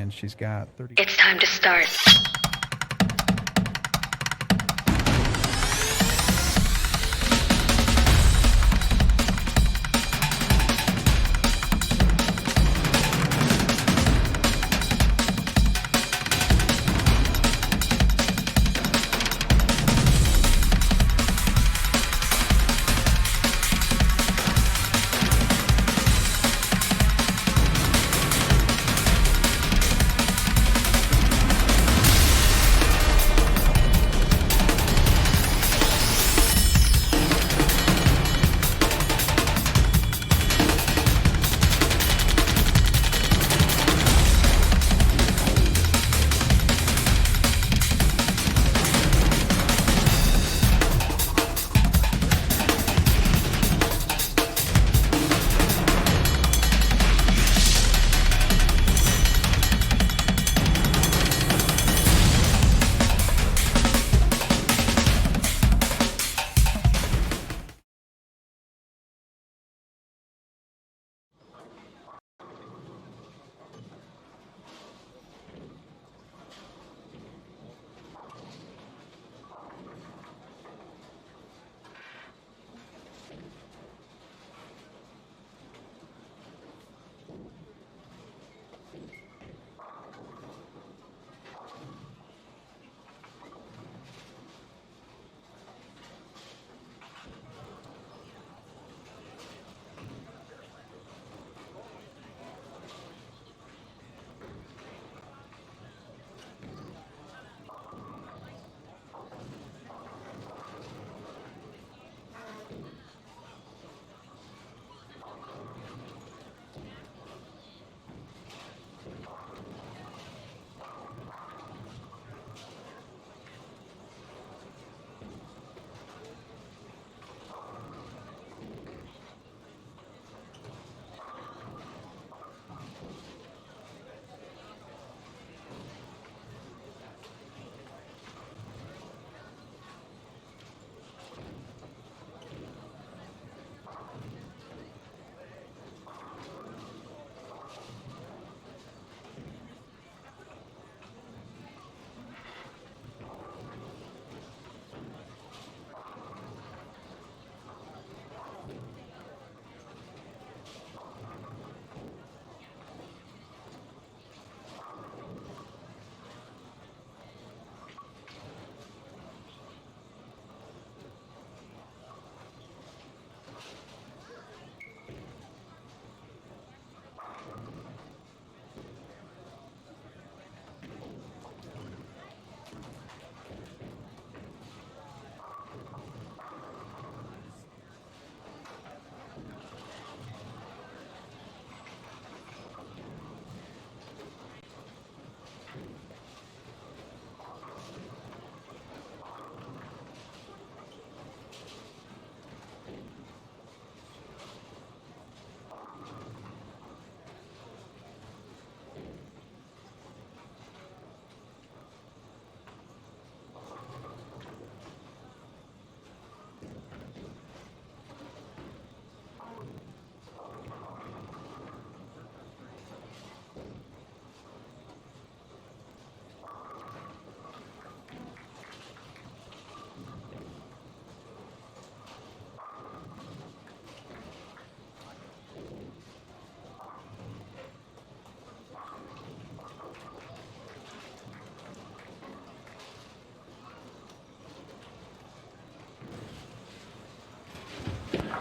and she's got 30. It's time to start.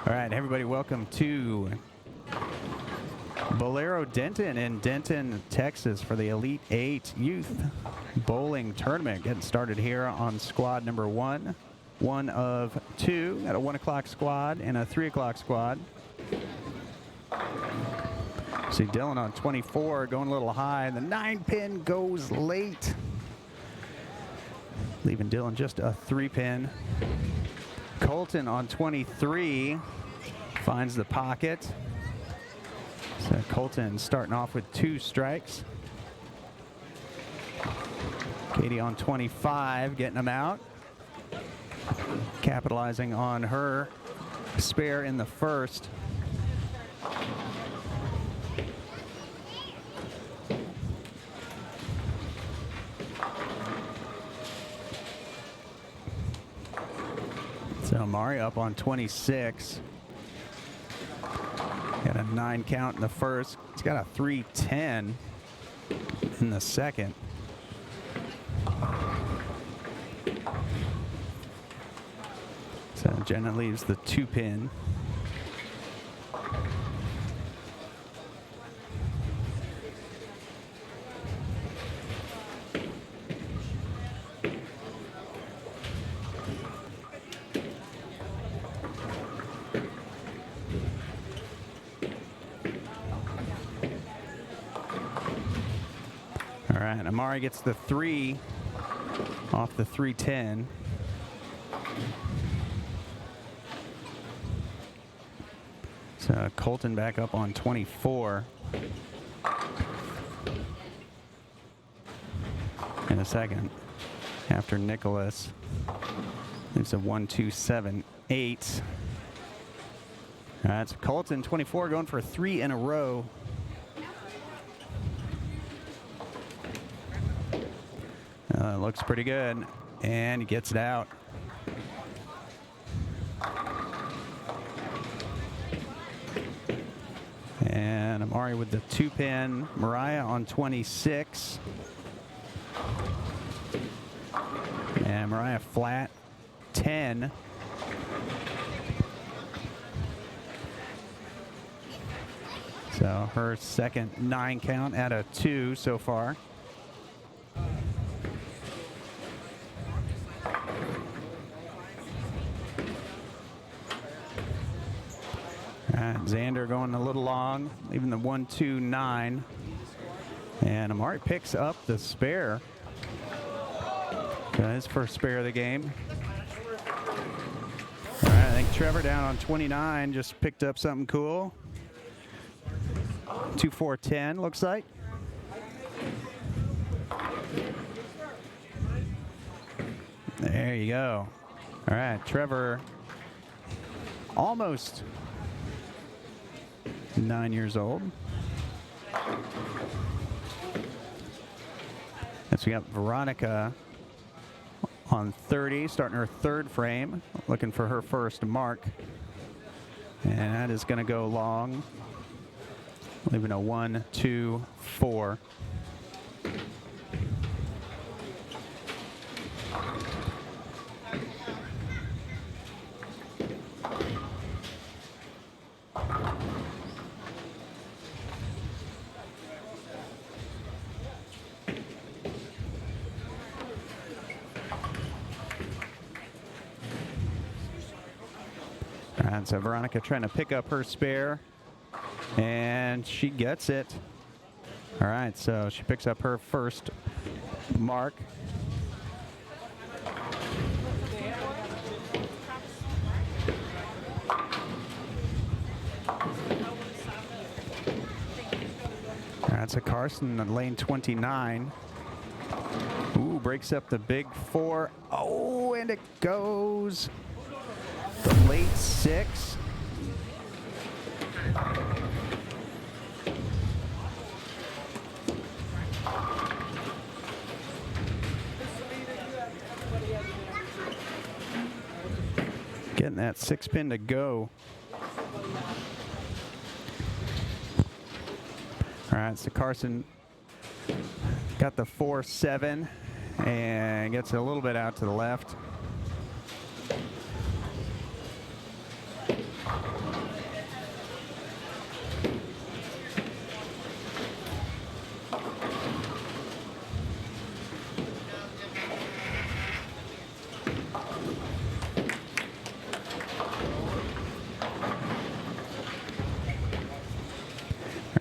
All right, everybody, welcome to Bolero Denton in Denton, Texas for the Elite 8 Youth Bowling Tournament. Getting started here on squad number 1. One of two. Got a 1 o'clock squad and a 3 o'clock squad. See Dylan on 24 going a little high. The 9-pin goes late, leaving Dylan just a 3-pin. Colton on 23 finds the pocket. So Colton starting off with 2 strikes. Katie on 25 getting them out. Capitalizing on her spare in the first. So Mari up on 26. Got a 9 count in the first. He's got a 3-10 in the second. So Jenna leaves the 2-pin. All right, Amari gets the 3 off the 3-10. So Colton back up on 24. In a second, after Nicholas. It's a 1-2-7-8. All right, so Colton 24 going for 3 in a row. Looks pretty good, and he gets it out. And Amari with the 2-pin. Mariah on 26. And Mariah flat 10. So her second 9 count out of 2 so far. Xander going a little long, leaving the 1-2-9. And Amari picks up the spare. His first spare of the game. All right, I think Trevor down on 29 just picked up something cool. 2-4-10 looks like. There you go. All right, Trevor almost 9 years old. Next we got Veronica on 30, starting her 3rd frame, looking for her first mark. And that is going to go long, leaving a 1-2-4. And so Veronica trying to pick up her spare, and she gets it. All right, so she picks up her first mark. That's a Carson in lane 29. Ooh, breaks up the big 4. Oh, and it goes. The late 6. Getting that 6-pin to go. All right, so Carson got the 4-7 and gets a little bit out to the left.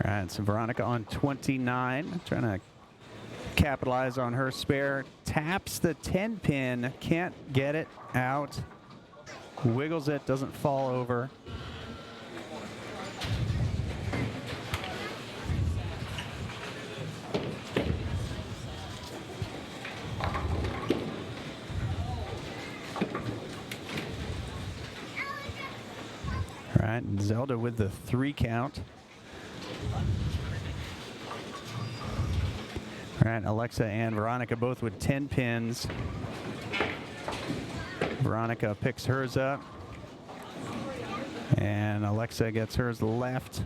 All right, so Veronica on 29, trying to capitalize on her spare. Taps the 10-pin, can't get it out. Wiggles it, doesn't fall over. All right, Zelda with the 3 count. All right, Alexa and Veronica both with 10 pins. Veronica picks hers up. And Alexa gets hers left.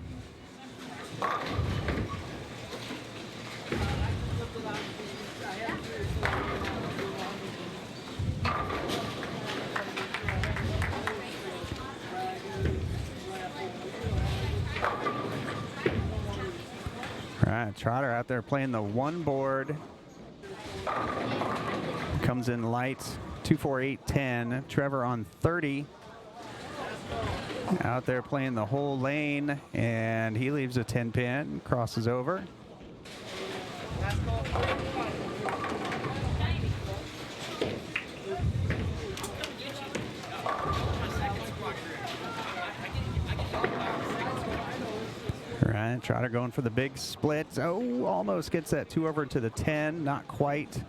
All right, Trotter out there playing the one board. Comes in light, 2, 4, 8, 10. Trevor on 30. Out there playing the whole lane, and he leaves a 10 pin, crosses over. All right, Trotter going for the big split. Oh, almost gets that 2 over to the 10, not quite.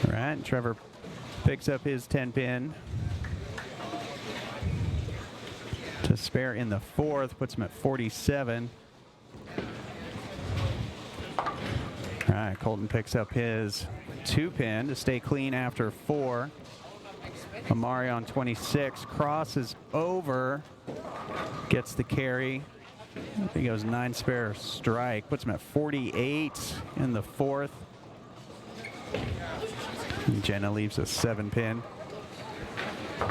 All right, Trevor picks up his 10 pin to spare in the 4th, puts him at 47. All right, Colton picks up his 2 pin to stay clean after 4. Amari on 26, crosses over, gets the carry. He goes 9 spare strike, puts him at 48 in the 4th. And Jenna leaves a 7 pin. All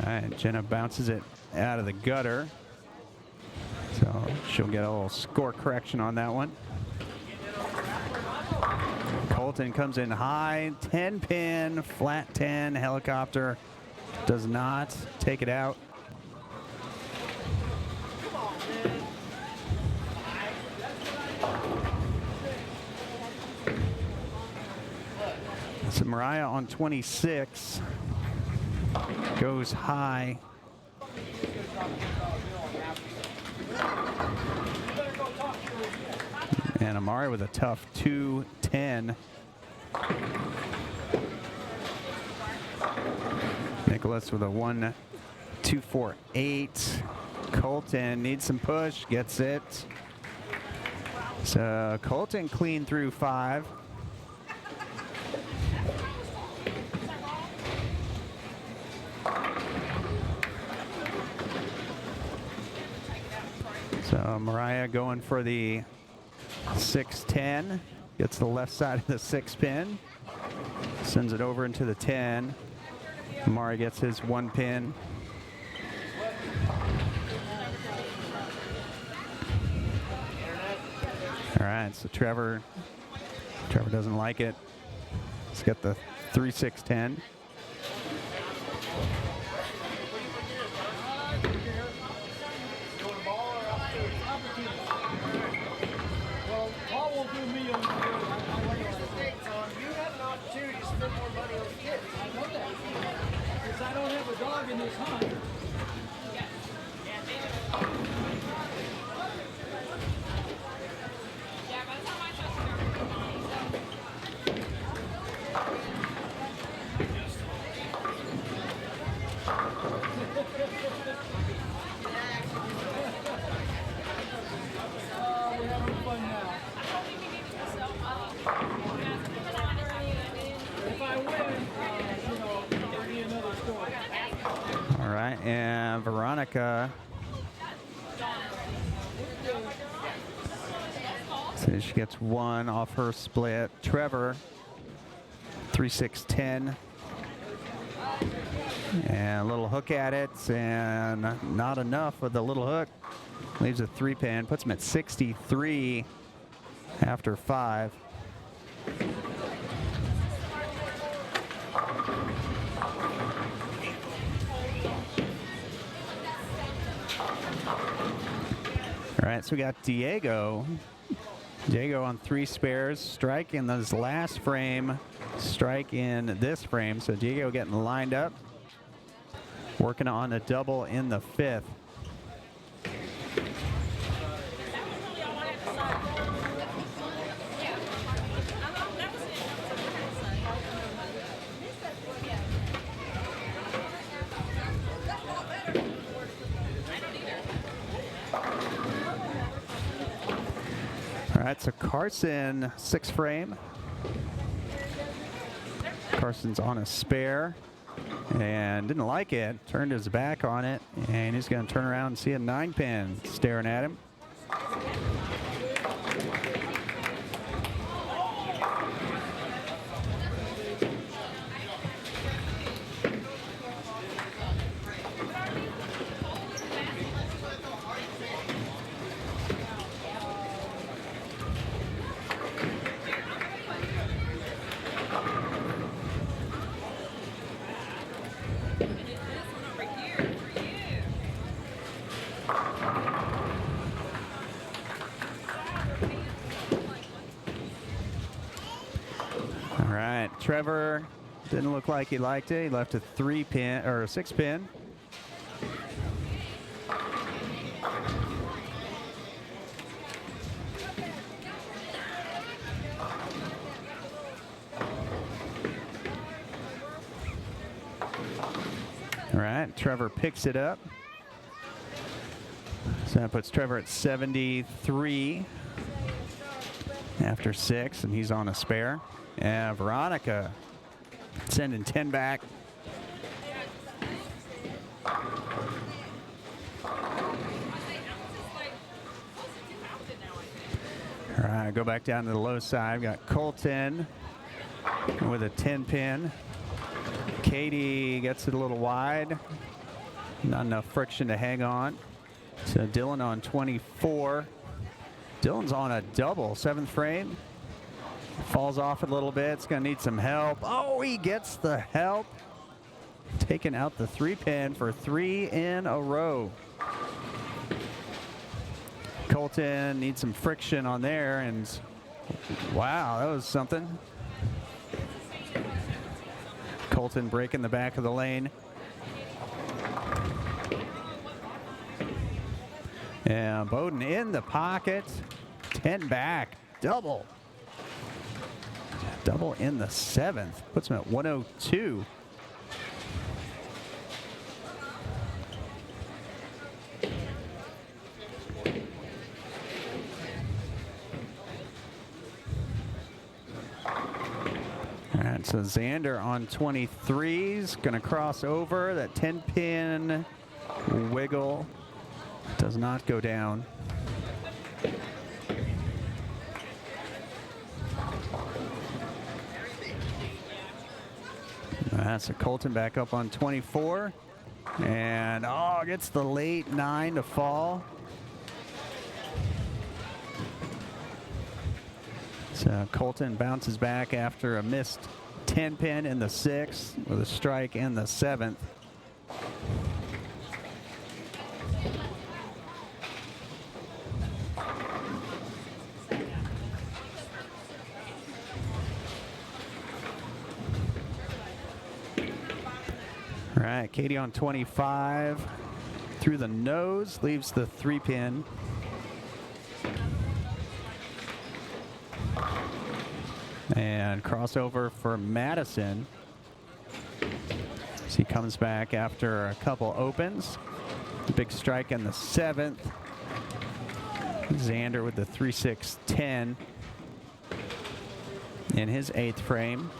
right, Jenna bounces it out of the gutter. So she'll get a little score correction on that one. Colton comes in high, 10 pin, flat 10, helicopter does not take it out. So Mariah on 26 goes high. And Amari with a tough 2-10. Nicholas with a 1-2-4-8. Colton needs some push, gets it. So Colton clean through 5. So Mariah going for the 6-10, gets the left side of the 6 pin, sends it over into the 10. Amari gets his 1 pin. All right, so Trevor doesn't like it. He's got the 3-6-10. I don't have a dog in this hunt. We're having fun now. If I win, there'll be another story. All right, and Veronica. So she gets 1 off her split. Trevor, 3-6-10. And a little hook at it, and not enough with the little hook. Leaves a 3 pin, puts him at 63 after 5. All right, so we got Diego. Diego on 3 spares, strike in this last frame, strike in this frame. So Diego getting lined up, working on a double in the 5th. right, so Carson, 6 frame. Carson's on a spare and didn't like it, turned his back on it, and he's going to turn around and see a 9-pin staring at him. All right, Trevor didn't look like he liked it. He left a 3-pin or a 6-pin. All right, Trevor picks it up. So that puts Trevor at 73 after 6, and he's on a spare. And Veronica sending 10 back. All right, go back down to the low side. We've got Colton with a 10-pin. Katie gets it a little wide. Not enough friction to hang on. So Dylan on 24. Dylan's on a double, 7th frame. Falls off a little bit. It's going to need some help. Oh, he gets the help. Taking out the 3-pin for 3 in a row. Colton needs some friction on there, and wow, that was something. Colton breaking the back of the lane. And Bowden in the pocket. 10 back. Double. Double in the 7th. Puts him at 102. All right, so Xander on 23's going to cross over. That 10-pin wiggle does not go down. That's a Colton back up on 24. And, oh, gets the late 9 to fall. So Colton bounces back after a missed 10-pin in the 6th with a strike in the 7th. All right, Katie on 25. Through the nose, leaves the 3-pin. And crossover for Madison. So he comes back after a couple opens. Big strike in the 7th. Xander with the 3-6-10 in his 8th frame.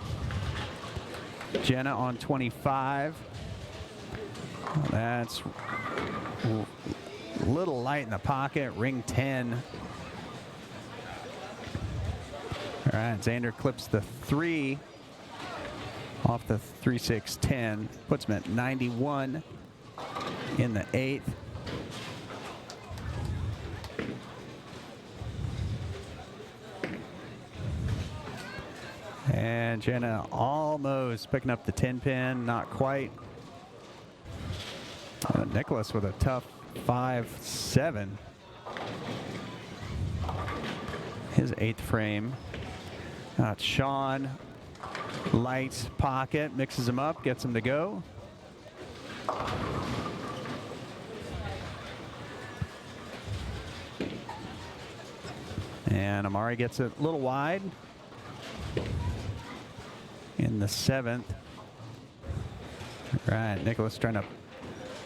Jenna on 25. That's a little light in the pocket. Ring 10. All right, Xander clips the 3 off the 3-6-10. Puts him at 91 in the 8th. And Jenna almost picking up the 10-pin, not quite. Nicholas with a tough 5-7. His 8th frame. Sean, light pocket, mixes him up, gets him to go. And Amari gets it a little wide in the 7th. Right, Nicholas trying to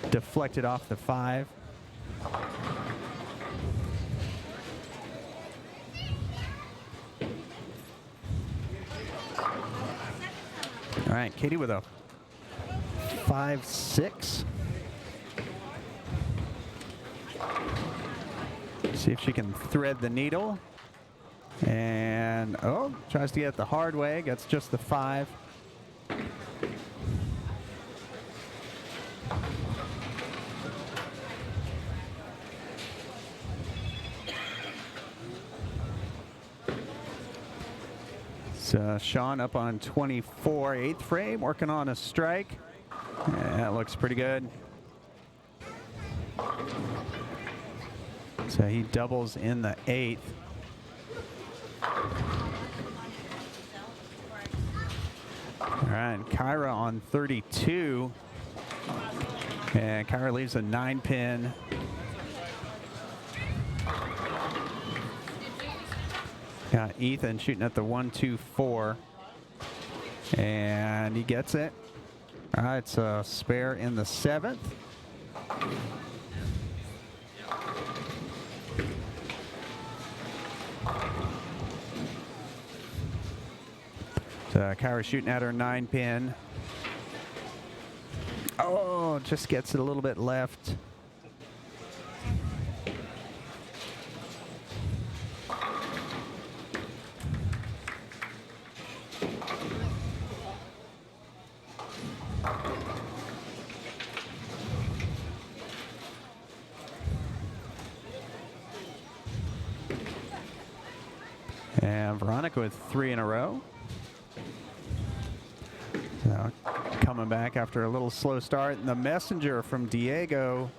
deflect it off the 5. All right, Katie with a 5-6. See if she can thread the needle. And, oh, tries to get it the hard way. Gets just the 5. So Sean up on 24, 8th frame, working on a strike. Yeah, that looks pretty good. So he doubles in the 8th. All right, Kyra on 32. And Kyra leaves a 9-pin. Got Ethan shooting at the 1-2-4. And he gets it. All right, it's a spare in the 7th. So Kyra shooting at her 9-pin. Oh, just gets it a little bit left. And Veronica with 3 in a row. So coming back after a little slow start. And the messenger from Diego.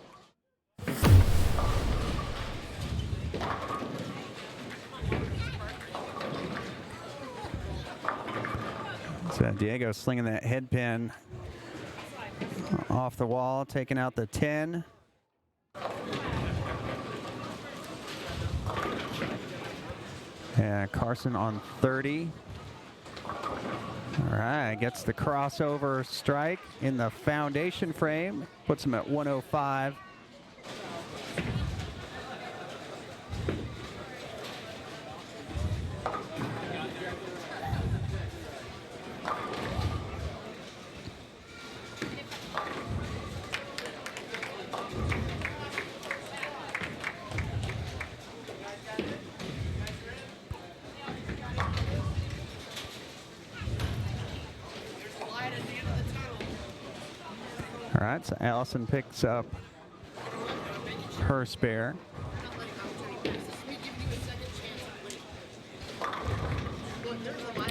So Diego slinging that head pin off the wall, taking out the 10. And Carson on 30. All right, gets the crossover strike in the foundation frame, puts him at 105. All right, so Allison picks up her spare.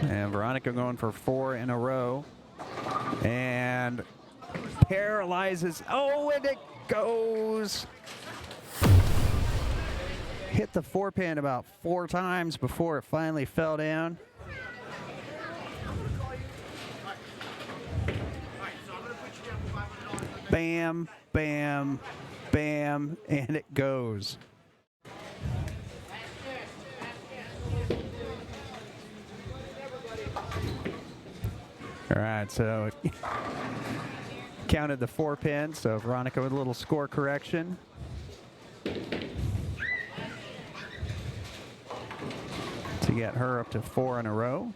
And Veronica going for 4 in a row. And paralyzes. Oh, and it goes. Hit the 4-pin about 4 times before it finally fell down. Bam, bam, bam, and it goes. All right, so counted the 4-pin, so Veronica with a little score correction. To get her up to 4 in a row.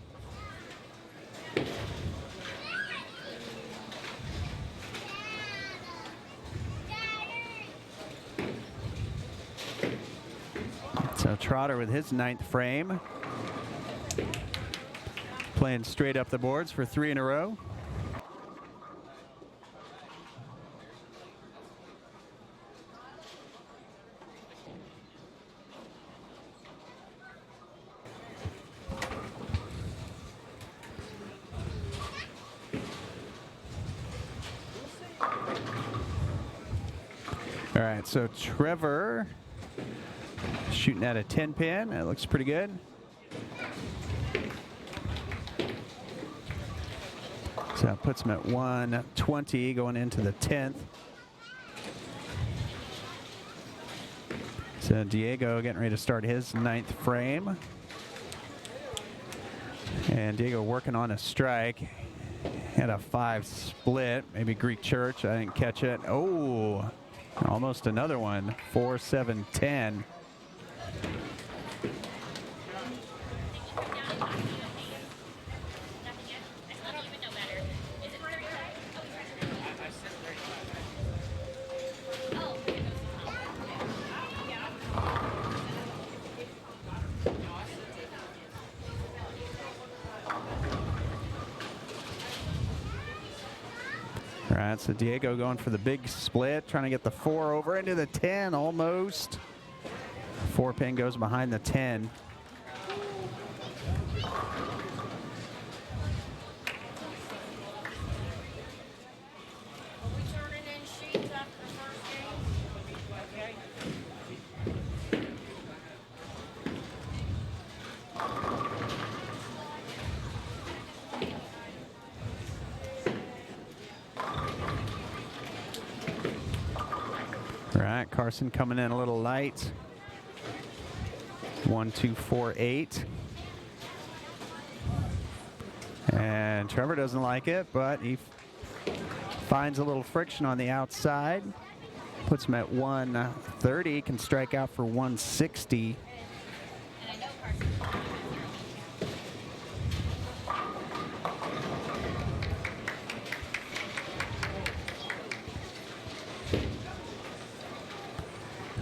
So Trotter with his 9th frame. Playing straight up the boards for 3 in a row. All right, so Trevor shooting at a 10-pin. That looks pretty good. So that puts him at 120 going into the 10th. So Diego getting ready to start his 9th frame. And Diego working on a strike. Had a 5 split, maybe Greek Church. I didn't catch it. Oh, almost another one. 4, 7, 10. right, so Diego going for the big split, trying to get the 4 over into the 10 almost. 4-pin goes behind the 10. All right, Carson coming in a little light. 1, 2, 4, 8. And Trevor doesn't like it, but he finds a little friction on the outside. Puts him at 130, can strike out for 160.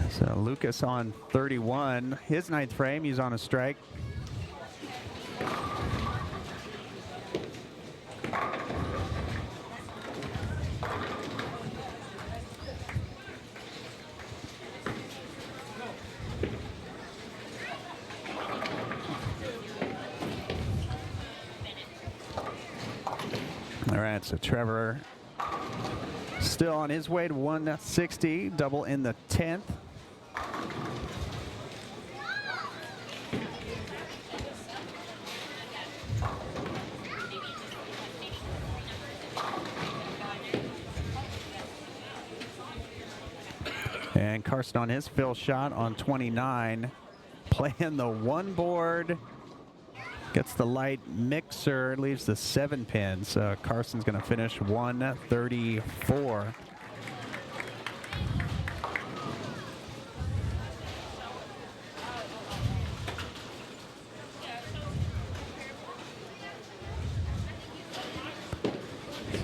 So Lucas on 31, his 9th frame, he's on a strike. All right, so Trevor still on his way to 160, double in the 10th. And Carson on his fill shot on 29, playing the 1 board. Gets the light mixer, leaves the 7-pin. So Carson's going to finish 134.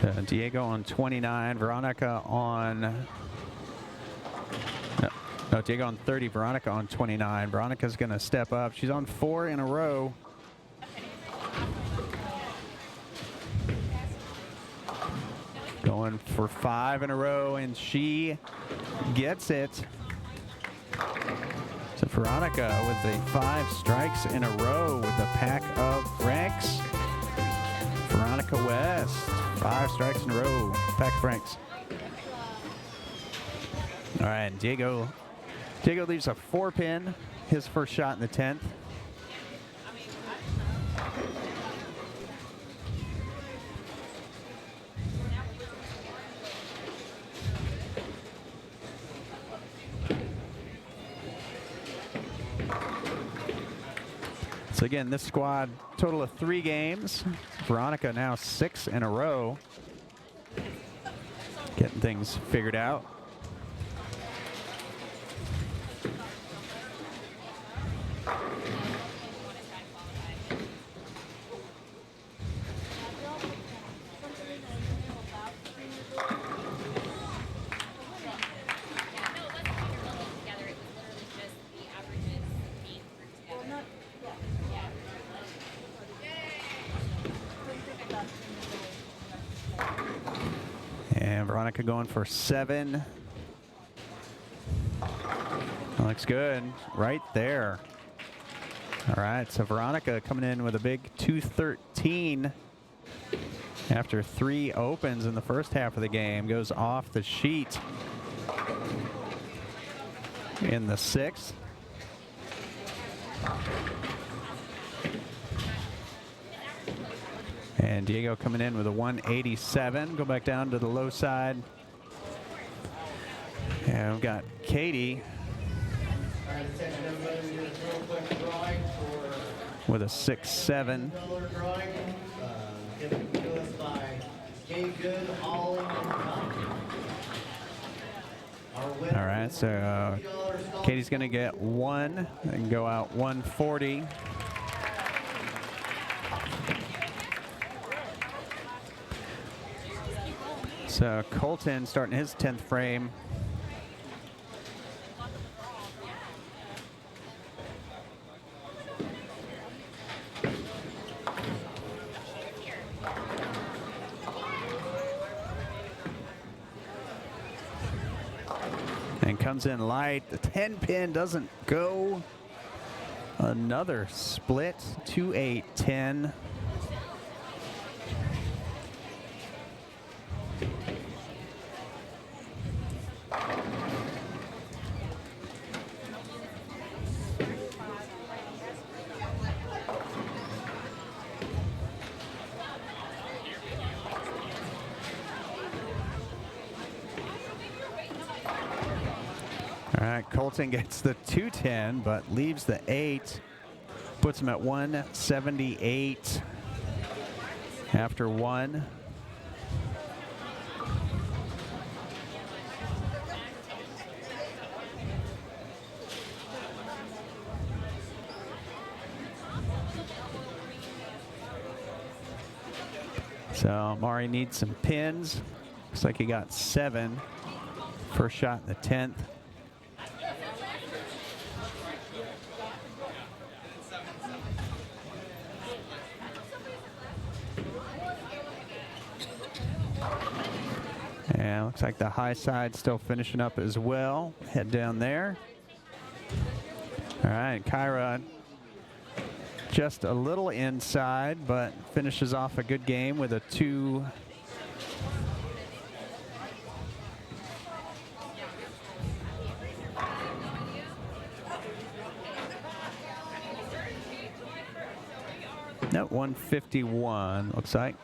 So Diego on 29, Veronica on... No, Diego on 30, Veronica on 29. Veronica's going to step up. She's on 4 in a row. Going for 5 in a row, and she gets it. So Veronica with the 5 strikes in a row with the pack of Franks. Veronica West, 5 strikes in a row, pack of Franks. All right, Diego leaves a 4-pin, his first shot in the 10th. So again, this squad, total of 3 games. Veronica now 6 in a row. Getting things figured out. And Veronica going for 7. Looks good right there. All right, so Veronica coming in with a big 213 after 3 opens in the first half of the game. Goes off the sheet in the 6th. And Diego coming in with a 187. Go back down to the low side. And we've got Katie with a 6-7. All right, so Katie's going to get 1 and go out 140. So Colton starting his 10th frame. And comes in light. The 10 pin doesn't go. Another split. 2-8-10. All right, Colton gets the 210, but leaves the 8. Puts him at 178 after 1. So Mari needs some pins. Looks like he got 7. First shot in the 10th. And looks like the high side still finishing up as well. Head down there. All right, Kyra just a little inside, but finishes off a good game with a 2. No, 151 looks like.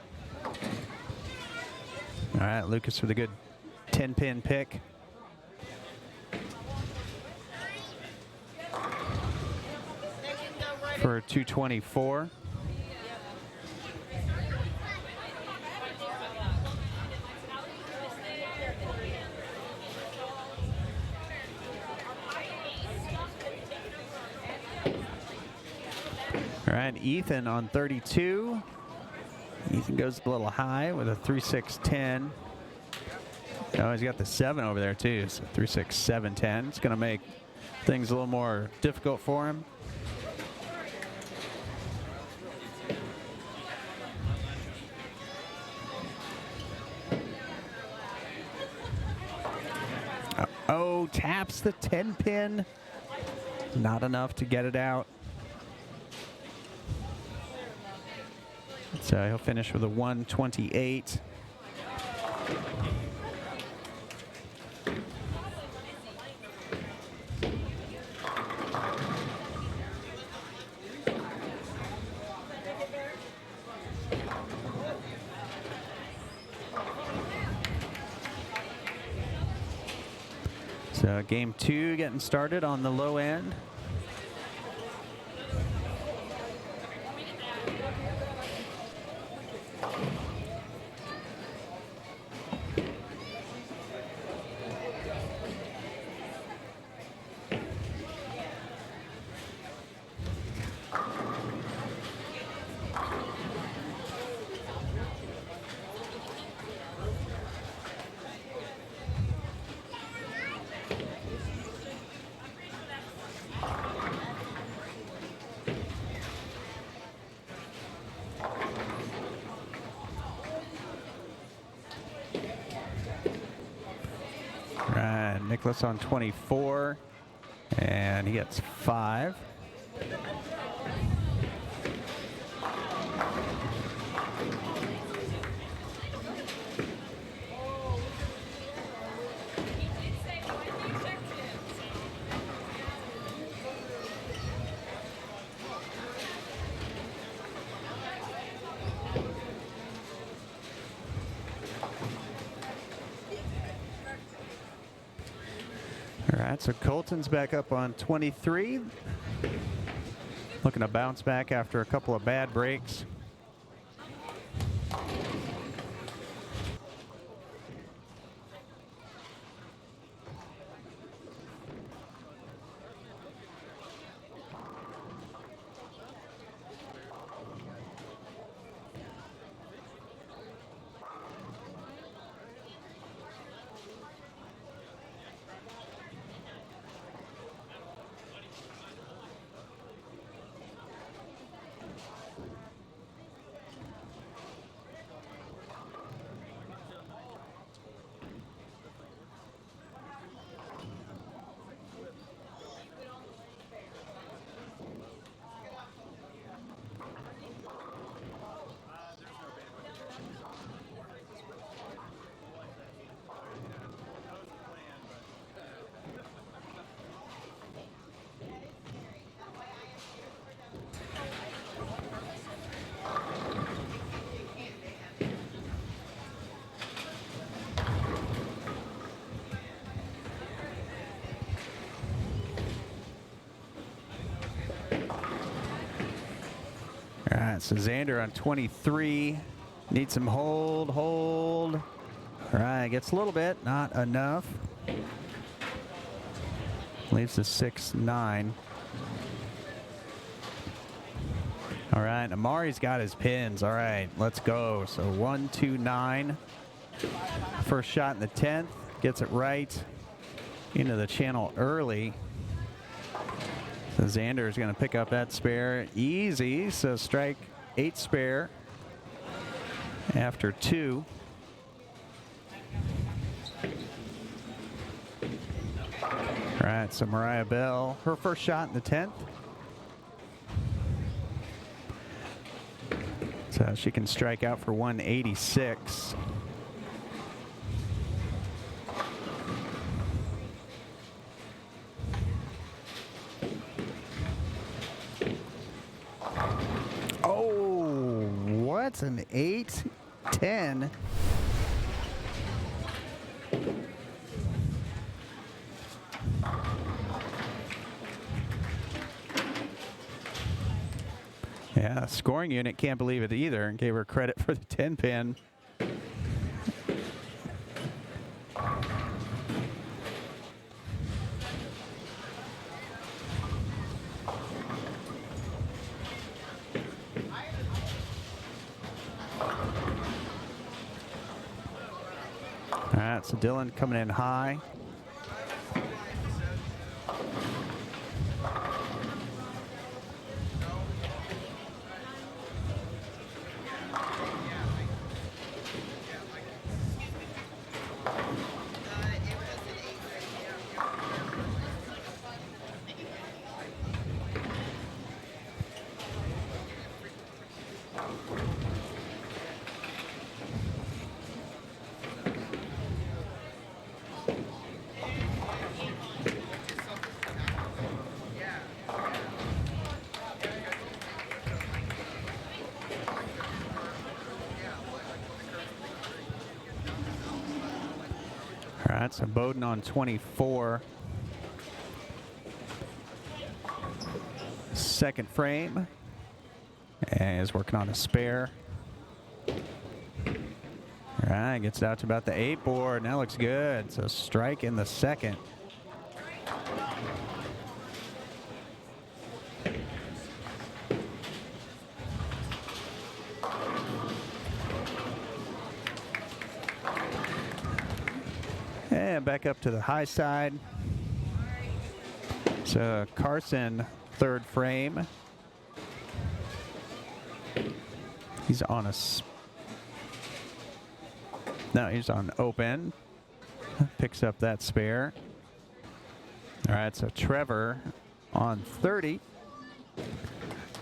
All right, Lucas with a good 10-pin pick. For 224. All right, Ethan on 32. Ethan goes a little high with a 3.610. Oh, he's got the 7 over there too, so 3.6710. It's going to make things a little more difficult for him. Oh, taps the 10 pin. Not enough to get it out. So he'll finish with a 128. So game 2 getting started on the low end. Nicholas on 24, and he gets 5. All right, so Colton's back up on 23. Looking to bounce back after a couple of bad breaks. right, so Xander on 23. Needs some hold. All right, gets a little bit, not enough. Leaves the 6-9. All right, Amari's got his pins. All right, let's go. So 1, 2, 9. First shot in the 10th. Gets it right into the channel early. So Xander is going to pick up that spare easy. So strike 8 spare after 2. All right, so Mariah Bell, her first shot in the 10th. So she can strike out for 186. Oh, what's an 8-10? Yeah, scoring unit can't believe it either and gave her credit for the 10 pin. All right, so Dylan coming in high. All right, so Bowden on 24. Second frame. And is working on a spare. All right, gets it out to about the 8 board. Now looks good. So strike in the second. And back up to the high side. So Carson, third frame. He's on a... No, he's on open. Picks up that spare. All right, so Trevor on 30.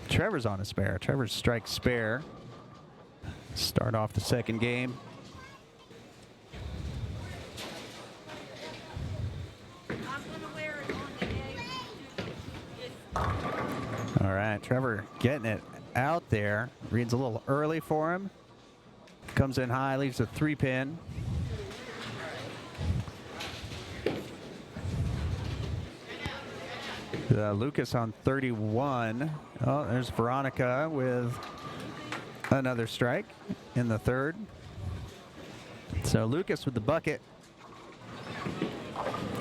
Trevor's on a spare. Trevor's strike spare. Start off the second game. All right, Trevor getting it out there. Reads a little early for him. Comes in high, leaves a 3-pin. Lucas on 31. Oh, there's Veronica with another strike in the third. So Lucas with the bucket.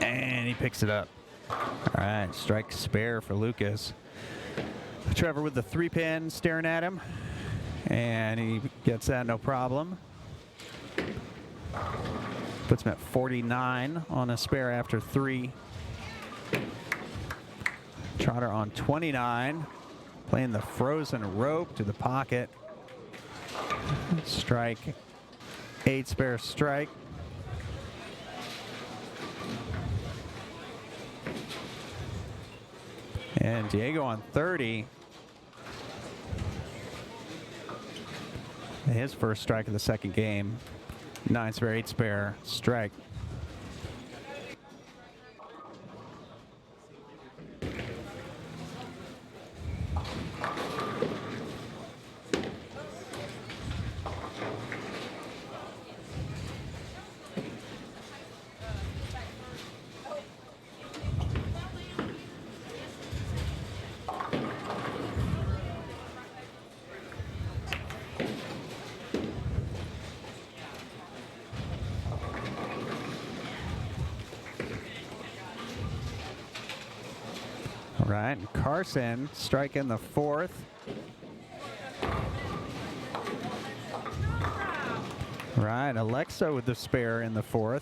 And he picks it up. All right, strike spare for Lucas. Trevor with the 3-pin staring at him. And he gets that no problem. Puts him at 49 on a spare after 3. Trotter on 29. Playing the frozen rope to the pocket. Strike. 8 spare strike. And Diego on 30. His first strike of the second game. 9 spare, 8 spare strike. Right, and Carson striking the 4th. Right, Alexa with the spare in the 4th.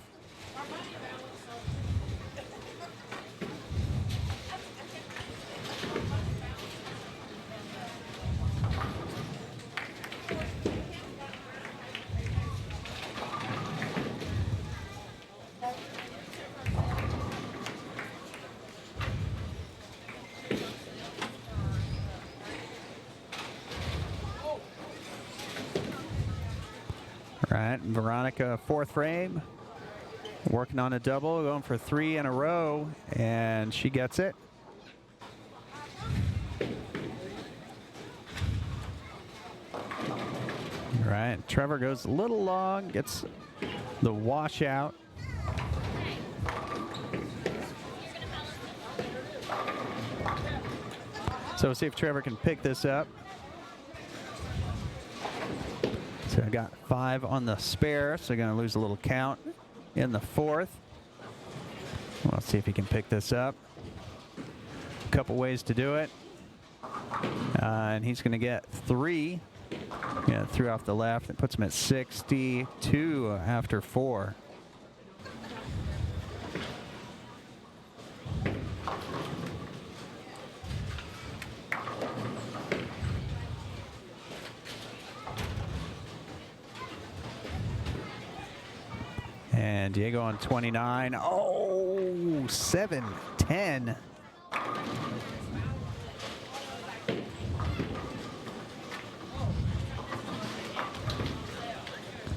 Right, Veronica 4th frame, working on a double, going for 3 in a row, and she gets it. Right, Trevor goes a little long, gets the washout. So we'll see if Trevor can pick this up. So I got 5 on the spare, so going to lose a little count in the 4th. Let's see if he can pick this up. A couple ways to do it. And he's going to get 3. Yeah, 3 off the left. That puts him at 62 after 4. And Diego on 29. Oh, 7-10.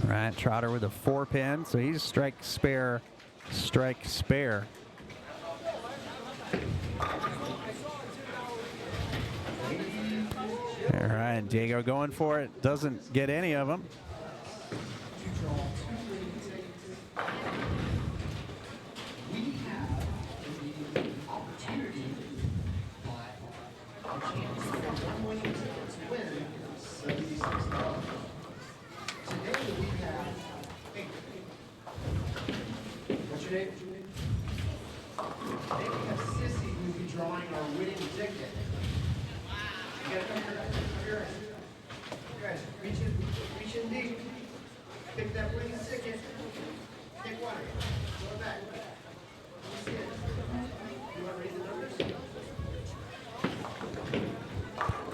Right, Trotter with a 4-pin, so he's strike, spare, strike, spare. All right, Diego going for it, doesn't get any of them.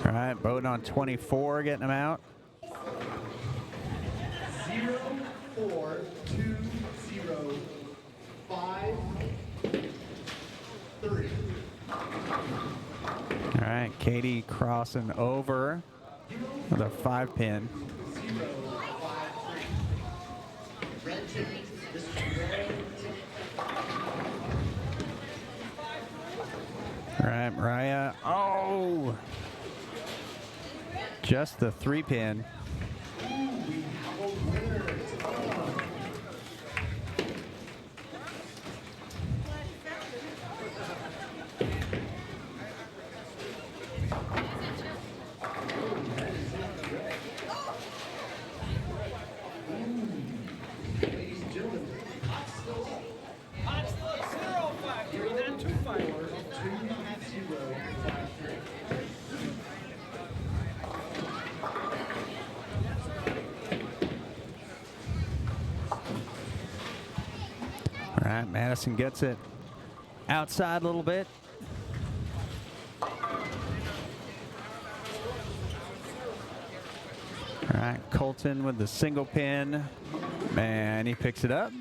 All right, Bowden on 24, getting him out. 0, 4, 2, 0, 5, 3. All right, Katie crossing over with a 5-pin. 0, 5, 3. Red ticket. This is red ticket. All right, Mariah. Oh! Just the 3-pin. All right, Madison gets it outside a little bit. All right, Colton with the single pin. Man, he picks it up.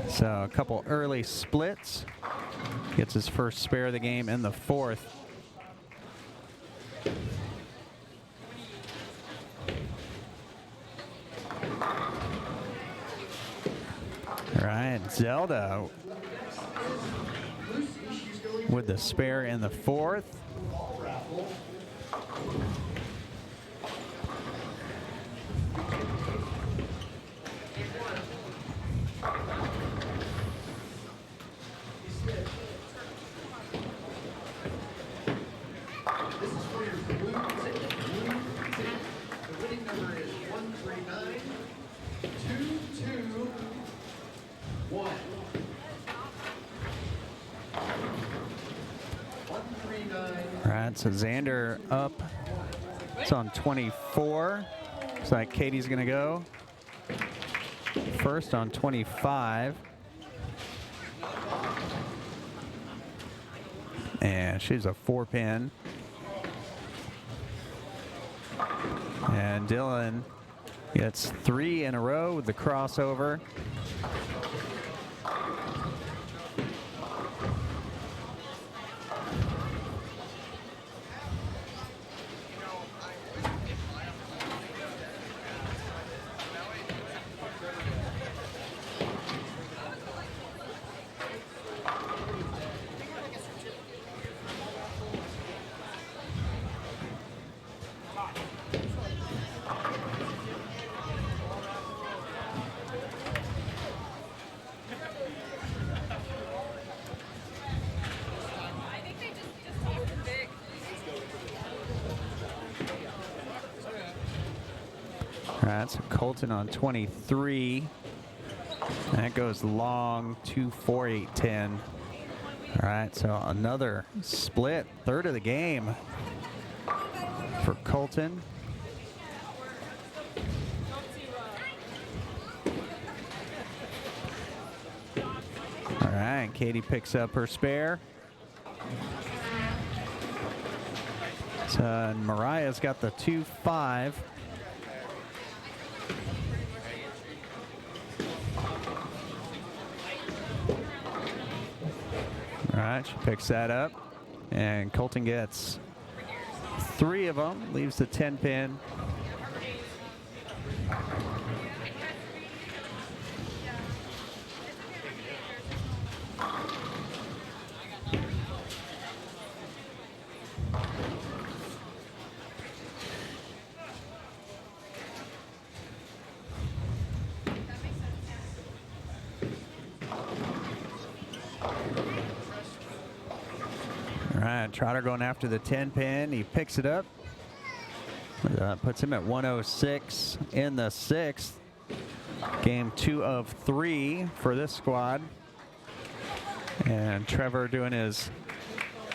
So a couple early splits. Gets his first spare of the game in the 4th. All right, Zelda with the spare in the 4th. This is for your blue ticket. The winning number is 139 221. 139 All right, so Xander up. It's on 24. Looks like Katie's going to go first on 25. And she's a 4-pin. And Dylan gets 3 in a row with the crossover. All right, so Colton on 23. That goes long, 2, 4, 8, 10. All right, so another split, third of the game for Colton. All right, Katie picks up her spare. So and Mariah's got the 2-5. All right, she picks that up, and Colton gets 3 of them, leaves the 10-pin. All right, Trotter going after the 10-pin. He picks it up. Puts him at 106 in the 6th. Game 2 of 3 for this squad. And Trevor doing his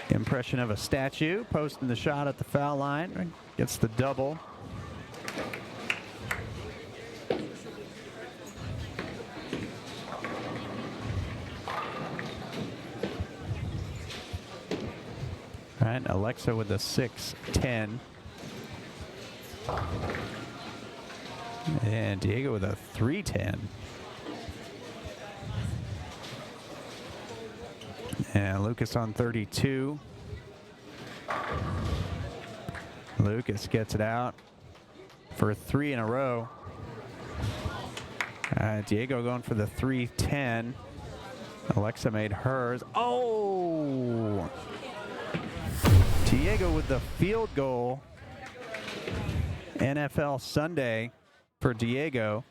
impression of a statue, posting the shot at the foul line. Gets the double. All right, Alexa with the 6-10. And Diego with a 3-10. And Lucas on 32. Lucas gets it out for 3 in a row. Diego going for the 3-10. Alexa made hers. Oh! Diego with the field goal. NFL Sunday for Diego.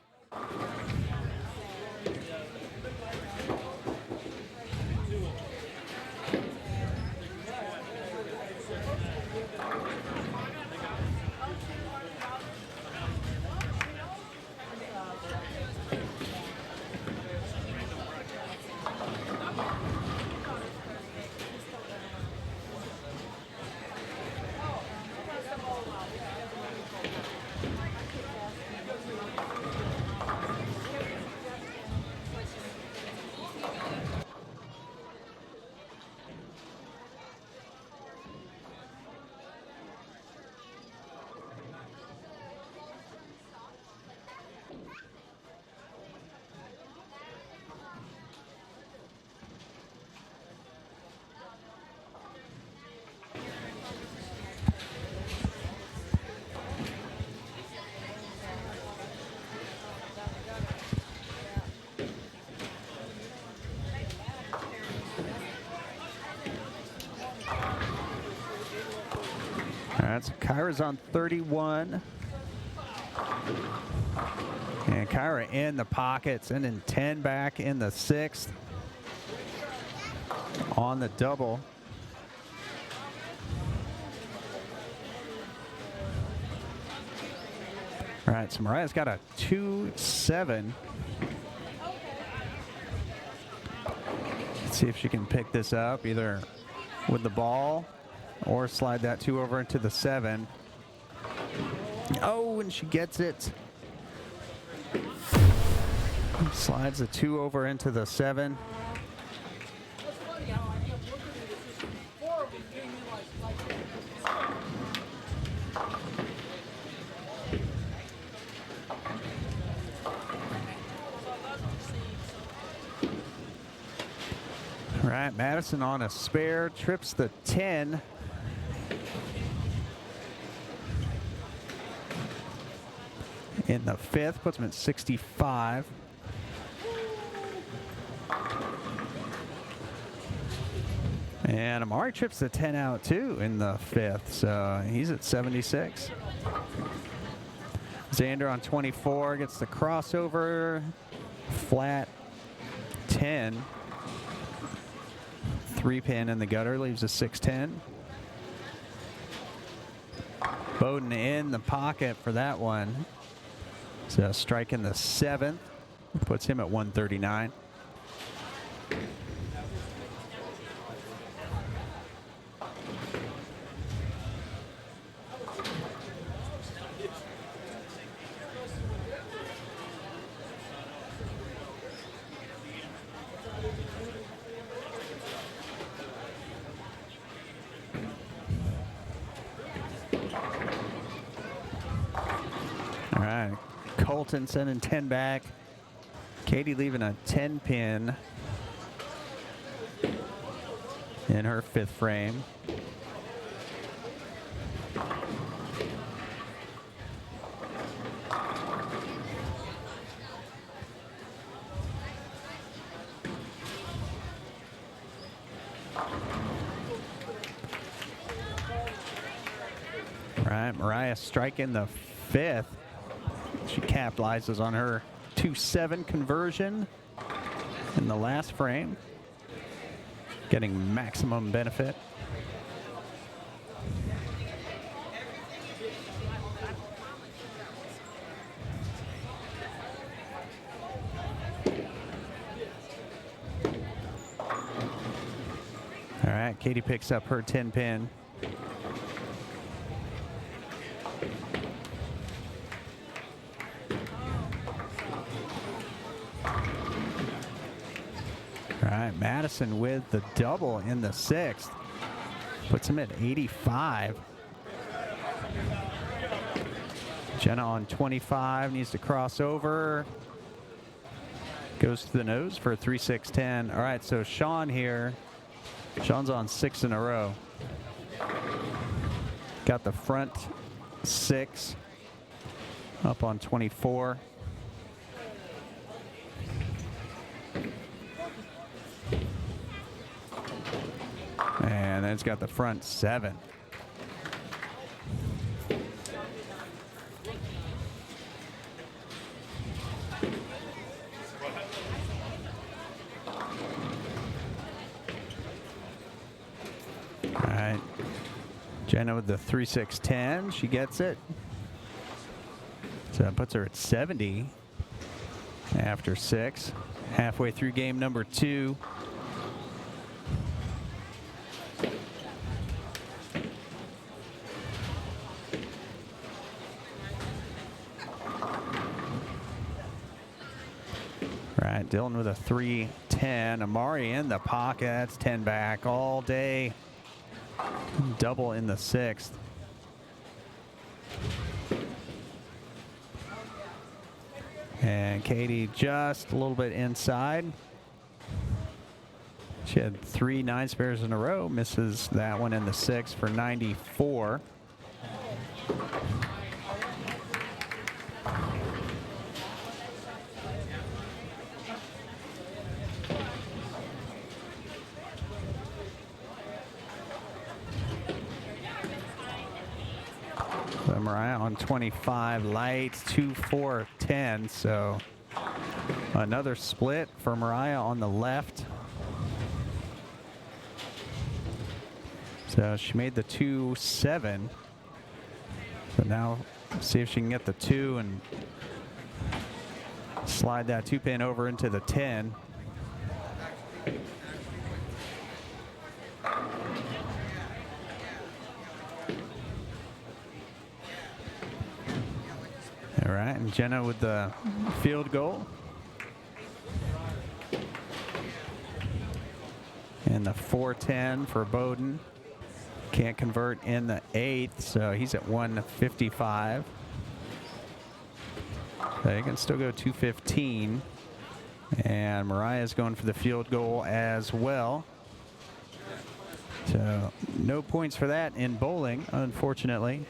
All right, so Kyra's on 31. And Kyra in the pockets, and then 10 back in the 6th on the double. All right, so Mariah's got a 2-7. Let's see if she can pick this up either with the ball or slide that 2 over into the 7. Oh, and she gets it. Slides the 2 over into the 7. That's funny how I kept looking at it. Just 4 of them came in like that. All right, Madison on a spare, trips the 10. In the 5th, puts him at 65. And Amari trips the 10 out too in the 5th, so he's at 76. Xander on 24 gets the crossover, flat 10. 3-pin in the gutter, leaves a 610. Bowden in the pocket for that one. So striking the 7th, puts him at 139. All right, Colton sending 10 back. Katie leaving a 10-pin in her 5th frame. All right, Mariah striking the 5th. She capitalizes on her 2-7 conversion in the last frame, getting maximum benefit. All right, Katie picks up her 10-pin. All right, Madison with the double in the 6th. Puts him at 85. Jenna on 25, needs to cross over. Goes to the nose for a 3-6-10. All right, so Sean here. Sean's on 6 in a row. Got the front 6 up on 24. And then it's got the front 7. All right. Jenna with the 3-6-10. She gets it. So that puts her at 70 after 6. Halfway through game number 2. Right, Dylan with a 3-10. Amari in the pocket. That's 10 back all day. Double in the 6th. And Katie just a little bit inside. She had 3 9 spares in a row. Misses that one in the 6th for 94. So Mariah on 25 lights, 2-4-10. So another split for Mariah on the left. So she made the 2-7. So now see if she can get the 2 and slide that 2-pin over into the 10. Jenna with the field goal. And the 4-10 for Bowden. Can't convert in the 8th, so he's at 155. So he can still go 215. And Mariah's going for the field goal as well. So no points for that in bowling, unfortunately.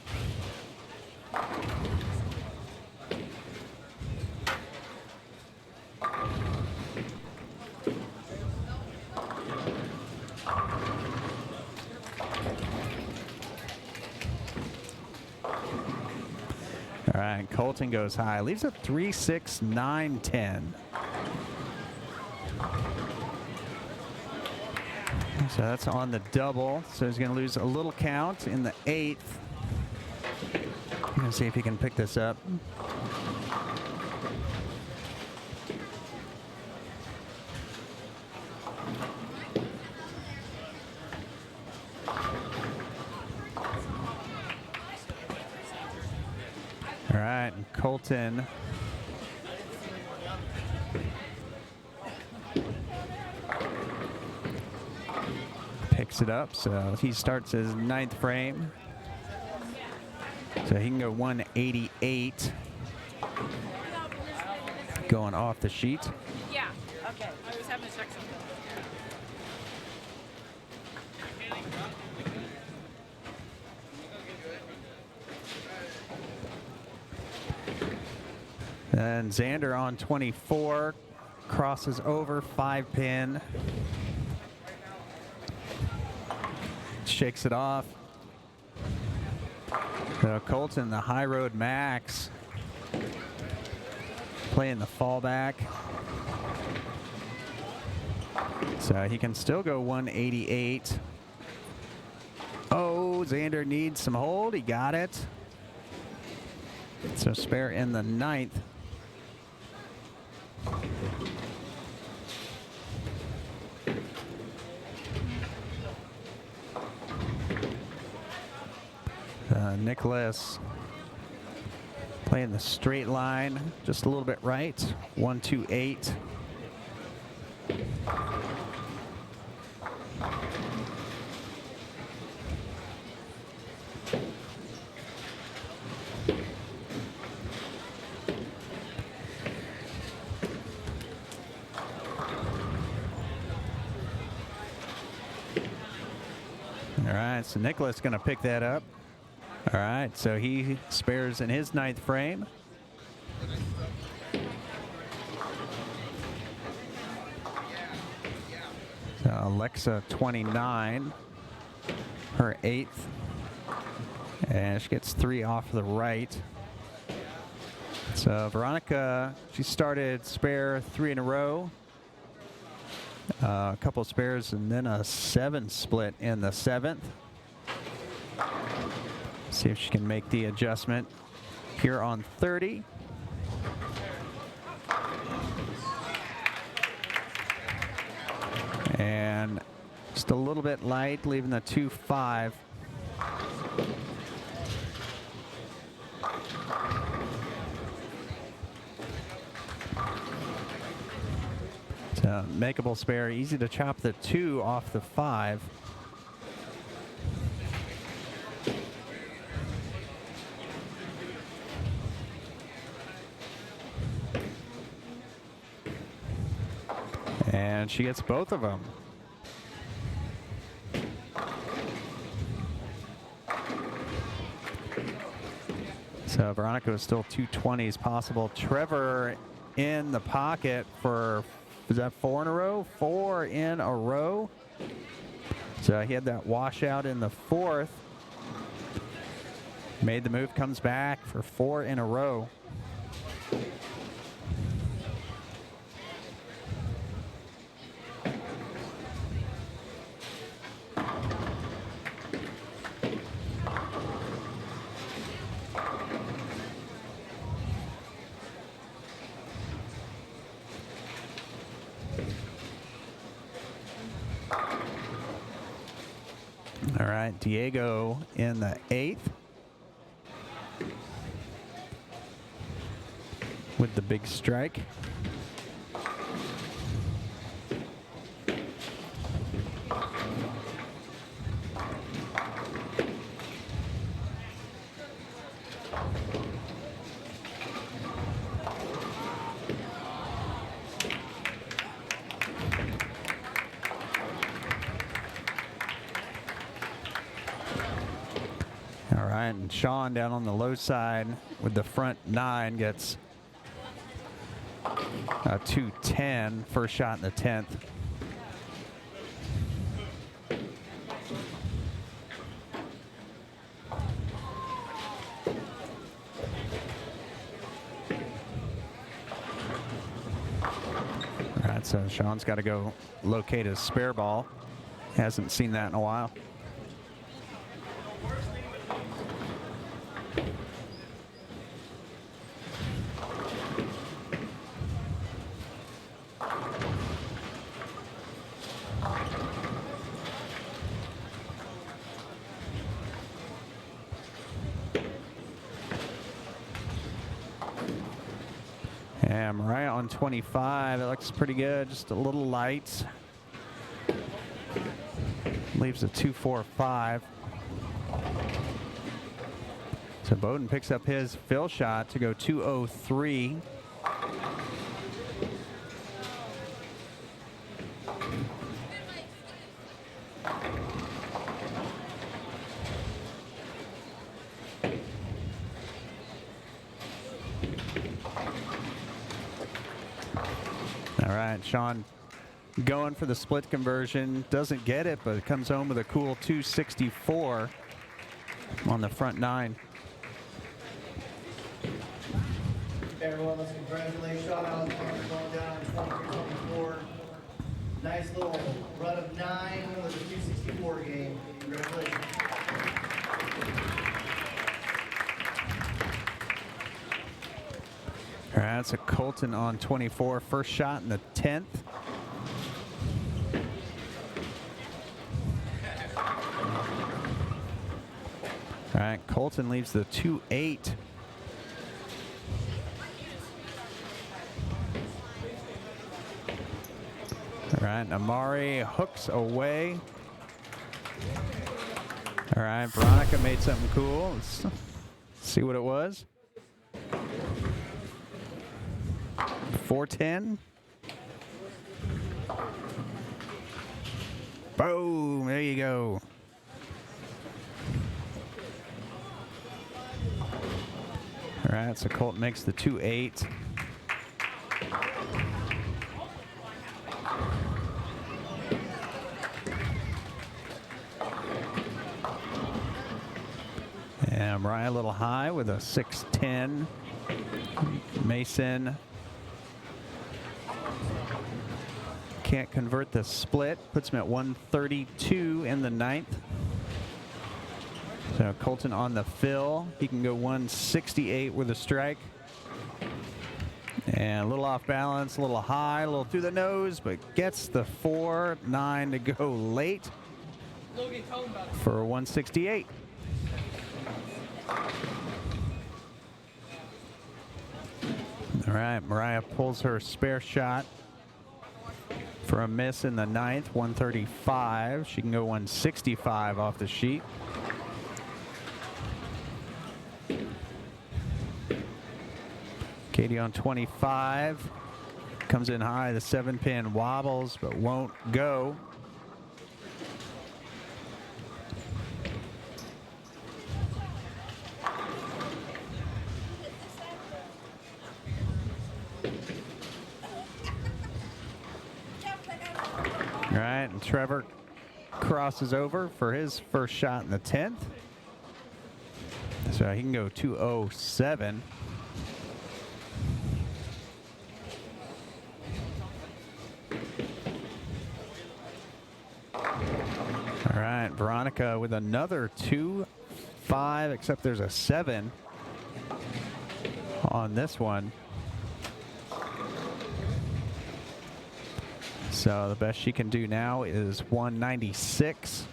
All right, Colton goes high. Leaves a 3-6-9-10. So that's on the double. So he's going to lose a little count in the 8th. Going to see if he can pick this up. All right, Colton. Picks it up, so he starts his 9th frame. So he can go 188. Going off the sheet. Yeah. Okay. I was having to check something. And Xander on 24. Crosses over 5-pin. Shakes it off. So Colton, the high road max, playing the fallback. So he can still go 188. Oh, Xander needs some hold. He got it. So spare in the 9th. Nicholas playing the straight line, just a little bit right. 128. All right, so Nicholas going to pick that up. All right, so he spares in his 9th frame. So Alexa 29, her 8th. And she gets 3 off the right. So Veronica, she started spare 3 in a row. A couple spares and then a 7 split in the 7th. See if she can make the adjustment here on 30. And just a little bit light, leaving the 2-5. So makeable spare, easy to chop the 2 off the 5. And she gets both of them. So Veronica is still 220s possible. Trevor in the pocket for, is that 4 in a row? 4 in a row. So he had that washout in the 4th. Made the move, comes back for 4 in a row. All right, Diego in the 8th. with the big strike. All right, and Sean down on the low side with the front 9 gets a 210, first shot in the 10th. All right, so Sean's got to go locate his spare ball. Hasn't seen that in a while. And Mariah on 25, it looks pretty good, just a little light. Leaves a 2-4-5. So Bowden picks up his fill shot to go 2-0-3. All right, Sean going for the split conversion. Doesn't get it, but it comes home with a cool 264 on the front 9. Everyone, let's congratulate Sean Alexander going down in 23-24. Nice little run of 9 with a 264 game. Congratulations. All right, that's a Colton on 24, first shot in the 10th. All right, Colton leaves the 2-8. All right, Amari hooks away. All right, Veronica made something cool. Let's see what it was. 410. Boom, there you go. All right, so Colt makes the 2-8. And Mariah a little high with a 6-10. Mason can't convert the split, puts him at 132 in the 9th. So Colton on the fill. He can go 168 with a strike. And a little off balance, a little high, a little through the nose, but gets the 4-9 to go late for 168. All right, Mariah pulls her spare shot for a miss in the 9th, 135. She can go 165 off the sheet. Katie on 25. Comes in high, the 7-pin wobbles, but won't go. All right, and Trevor crosses over for his first shot in the 10th. So he can go 207. All right, Veronica with another 2-5, except there's a 7 on this one. So the best she can do now is 196.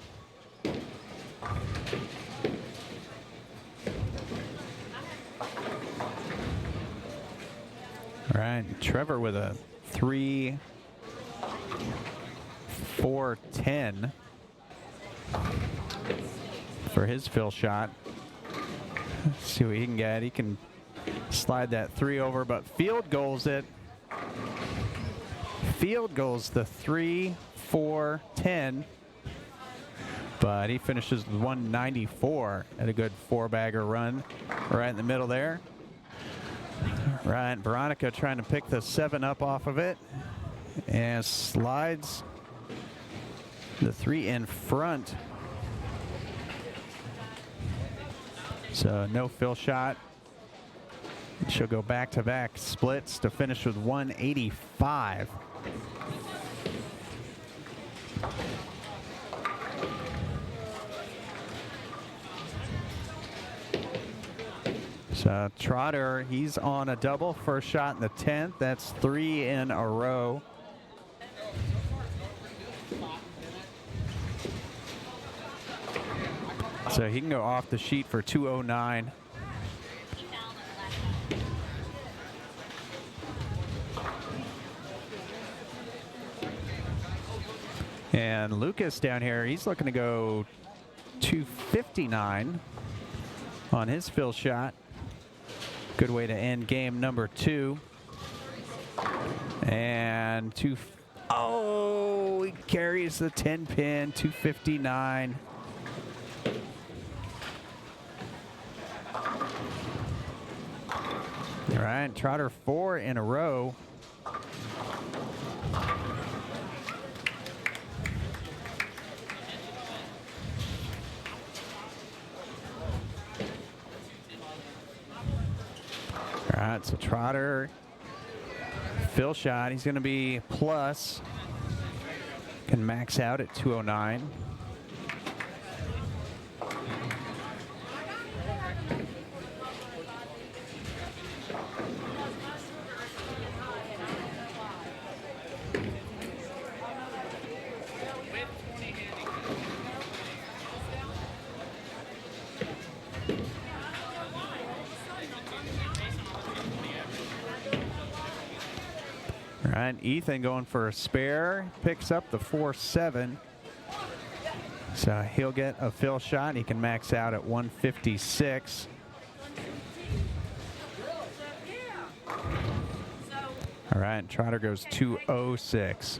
right, Trevor with a 3-4-10 for his fill shot. Let's see what he can get. He can slide that 3 over, but field goals it. Field goals the 3-4-10. But he finishes with 194 at a good 4-bagger run right in the middle there. Right, Veronica trying to pick the 7 up off of it and slides the 3 in front. So no fill shot. She'll go back-to-back splits to finish with 185. So Trotter, he's on a double. First shot in the 10th. That's 3 in a row. So he can go off the sheet for 209. And Lucas down here, he's looking to go 259 on his fill shot. Good way to end game number 2. And oh, he carries the 10 pin, 259. All right, Trotter 4 in a row. All right, so Trotter, fill shot, he's going to be plus. Can max out at 209. All right, Ethan going for a spare, picks up the 4-7. So he'll get a fill shot. He can max out at 156. All right, Trotter goes 206.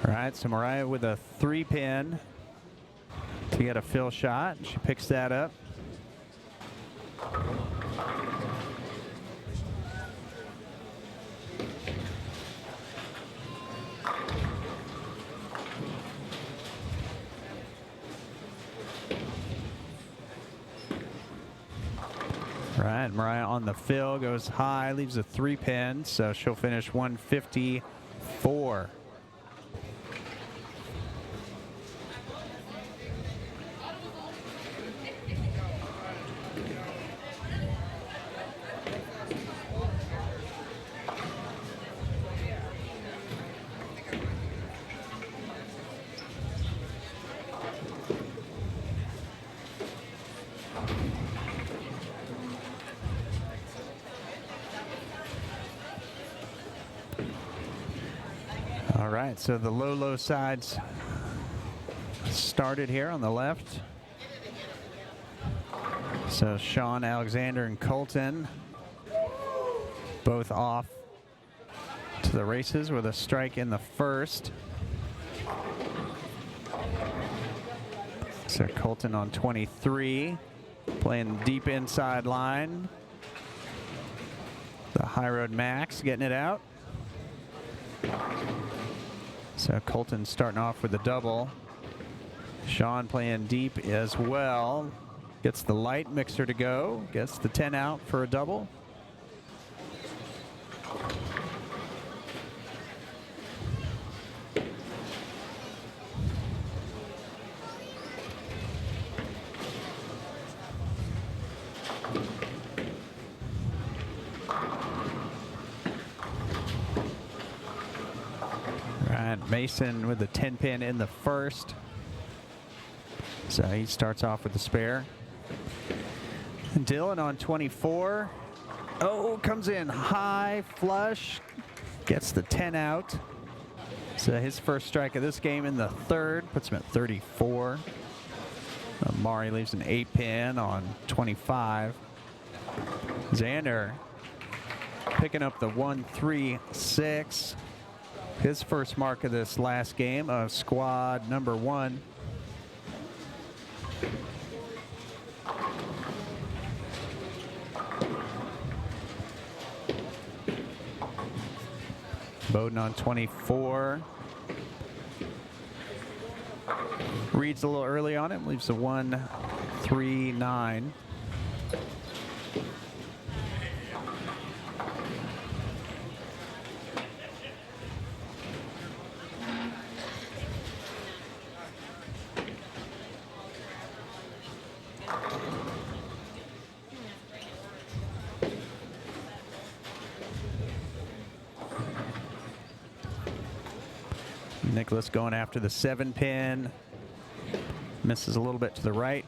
All right, so Mariah with a 3-pin to get a fill shot. She picks that up. All right, Mariah on the fill, goes high, leaves a 3-pin, so she'll finish 154. All right, so the low sides started here on the left. So Sean, Alexander, and Colton both off to the races with a strike in the first. So Colton on 23, playing deep inside line. High Road Max getting it out. So Colton starting off with a double. Sean playing deep as well. Gets the light mixer to go. Gets the 10 out for a double. Mason with the 10 pin in the first. So he starts off with the spare. Dylan on 24. Oh, comes in high, flush. Gets the 10 out. So his first strike of this game in the third. Puts him at 34. Mari leaves an 8 pin on 25. Xander picking up the 1-3-6. His first mark of this last game of squad number 1. Bowden on 24. Reads a little early on him, leaves a 1-3-9. Nicholas going after the 7 pin. Misses a little bit to the right.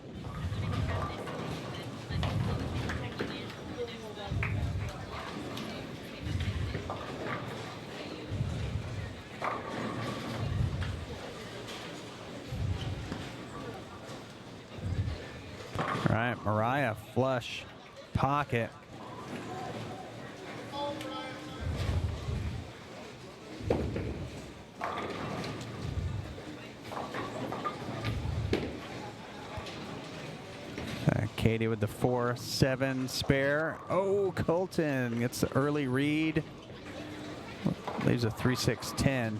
All right, Mariah flush pocket. Katie with the 4-7 spare. Oh, Colton gets the early read. Leaves a 3-6-10.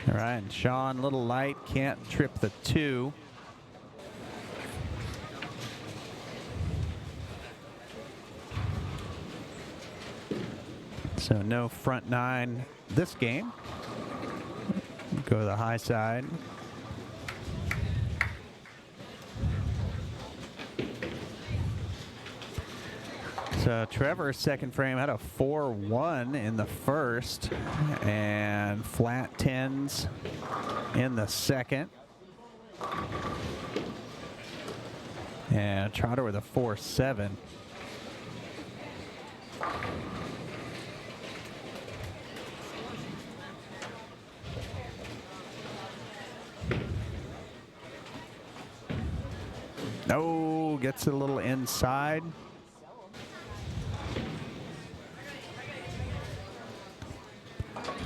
All right, and Sean, little light, can't trip the 2. So no front 9 this game. Go to the high side. So Trevor's second frame had a 4-1 in the first and flat 10s in the second. And Trotter with a 4-7. Oh, gets it a little inside.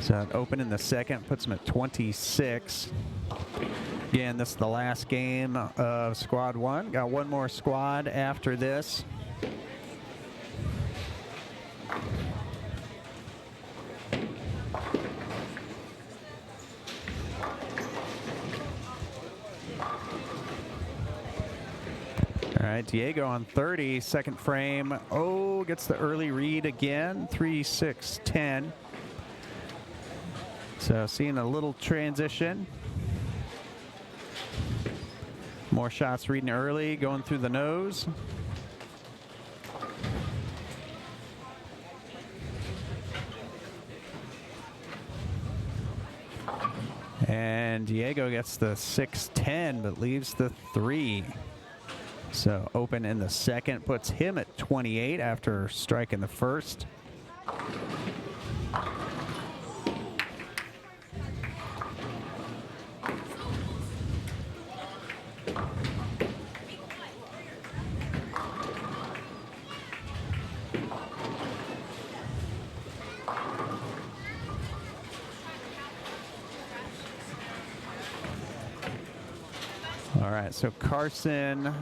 So open in the second, puts him at 26. Again, this is the last game of squad 1. Got one more squad after this. All right, Diego on 30, second frame. Oh, gets the early read again, 3-6-10. So seeing a little transition. More shots reading early, going through the nose. And Diego gets the 6-10, but leaves the 3. So open in the second, puts him at 28 after striking the first. right, so Carson,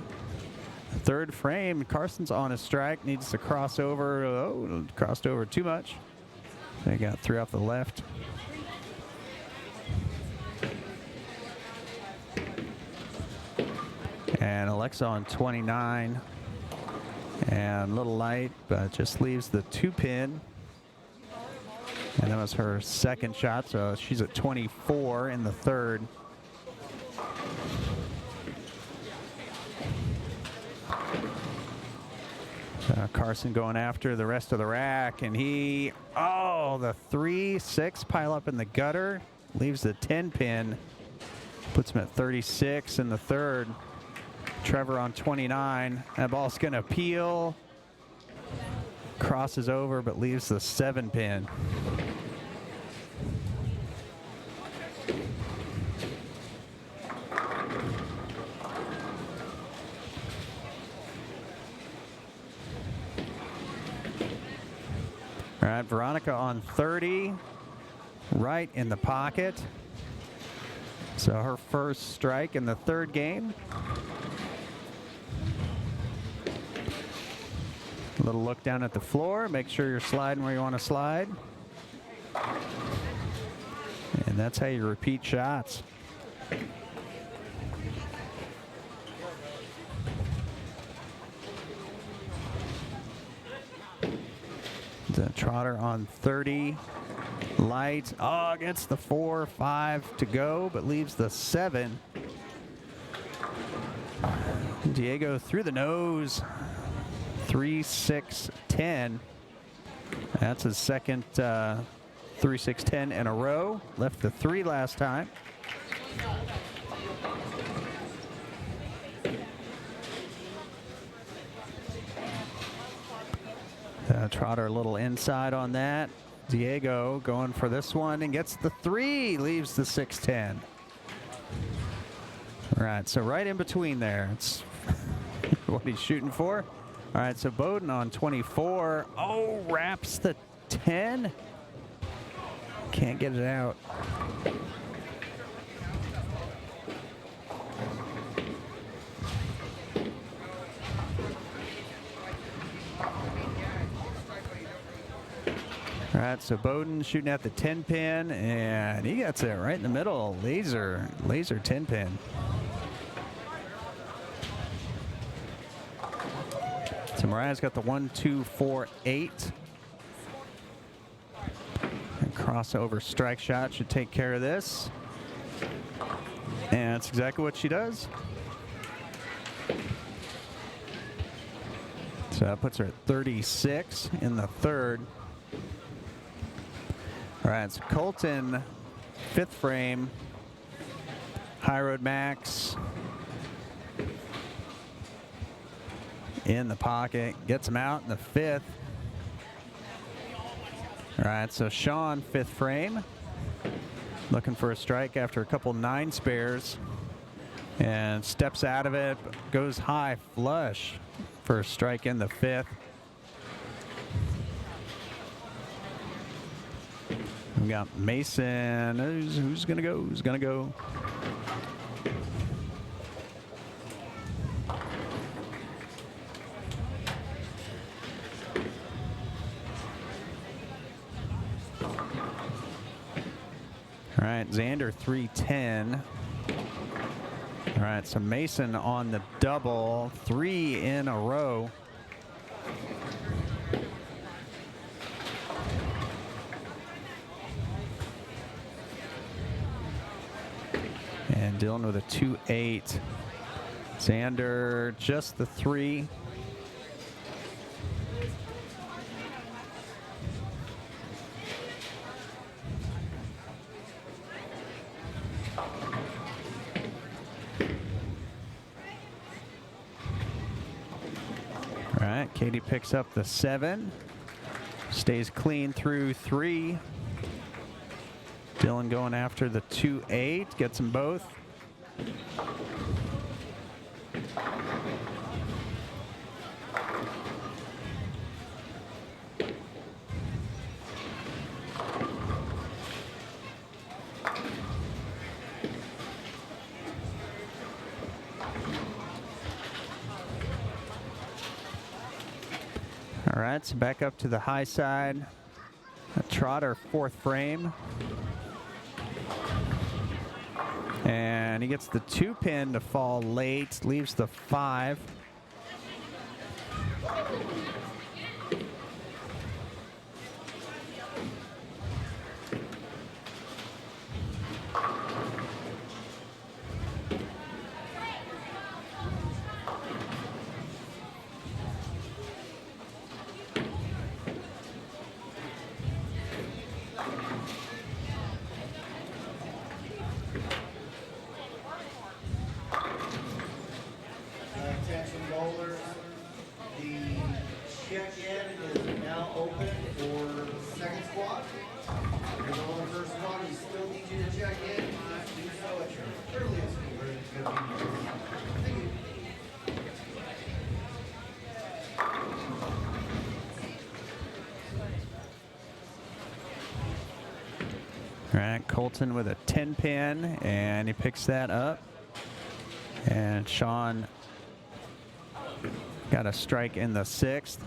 third frame. Carson's on a strike, needs to cross over. Oh, crossed over too much. They got 3 off the left. And Alexa on 29. And a little light, but just leaves the 2-pin. And that was her second shot, so she's at 24 in the third. Carson going after the rest of the rack, and the 3-6 pile up in the gutter, leaves the 10-pin, puts him at 36 in the third. Trevor on 29. That ball's going to peel, crosses over, but leaves the 7-pin. All right, Veronica on 30, right in the pocket. So her first strike in the third game. A little look down at the floor, make sure you're sliding where you want to slide. And that's how you repeat shots. The Trotter on 30, light, gets the 4-5 to go, but leaves the 7. Diego through the nose, 3-6-10. That's his second 3-6-10 in a row. Left the 3 last time. Trotter a little inside on that. Diego going for this one and gets the 3, leaves the 6-10. All right, so right in between there. It's what he's shooting for. All right, so Bowden on 24. Oh, wraps the 10. Can't get it out. All right, so Bowden shooting at the 10-pin, and he gets it right in the middle. Laser 10-pin. So Mariah's got the 1-2-4-8. And crossover strike shot should take care of this. And that's exactly what she does. So that puts her at 36 in the third. All right, so Colton, 5th frame, High Road Max, in the pocket, gets him out in the 5th. All right, so Sean, 5th frame, looking for a strike after a couple 9 spares, and steps out of it, goes high flush for a strike in the 5th. We got Mason. Who's gonna go? Who's gonna go? All right, Xander 310. All right, so Mason on the double, 3 in a row. And Dylan with a 2-8. Xander just the 3. All right, Katie picks up the 7. Stays clean through 3. Dylan going after the 2-8, gets them both. All right, so back up to the high side. A trotter, 4th frame. And he gets the 2-pin to fall late, leaves the 5. Attention bowlers, the check-in is now open for second squad. If you're bowling first squad, we still need you to check in. Do so at your earliest convenience. Thank you. All right, Colton with a 10-pin, and he picks that up. And Sean got a strike in the 6th.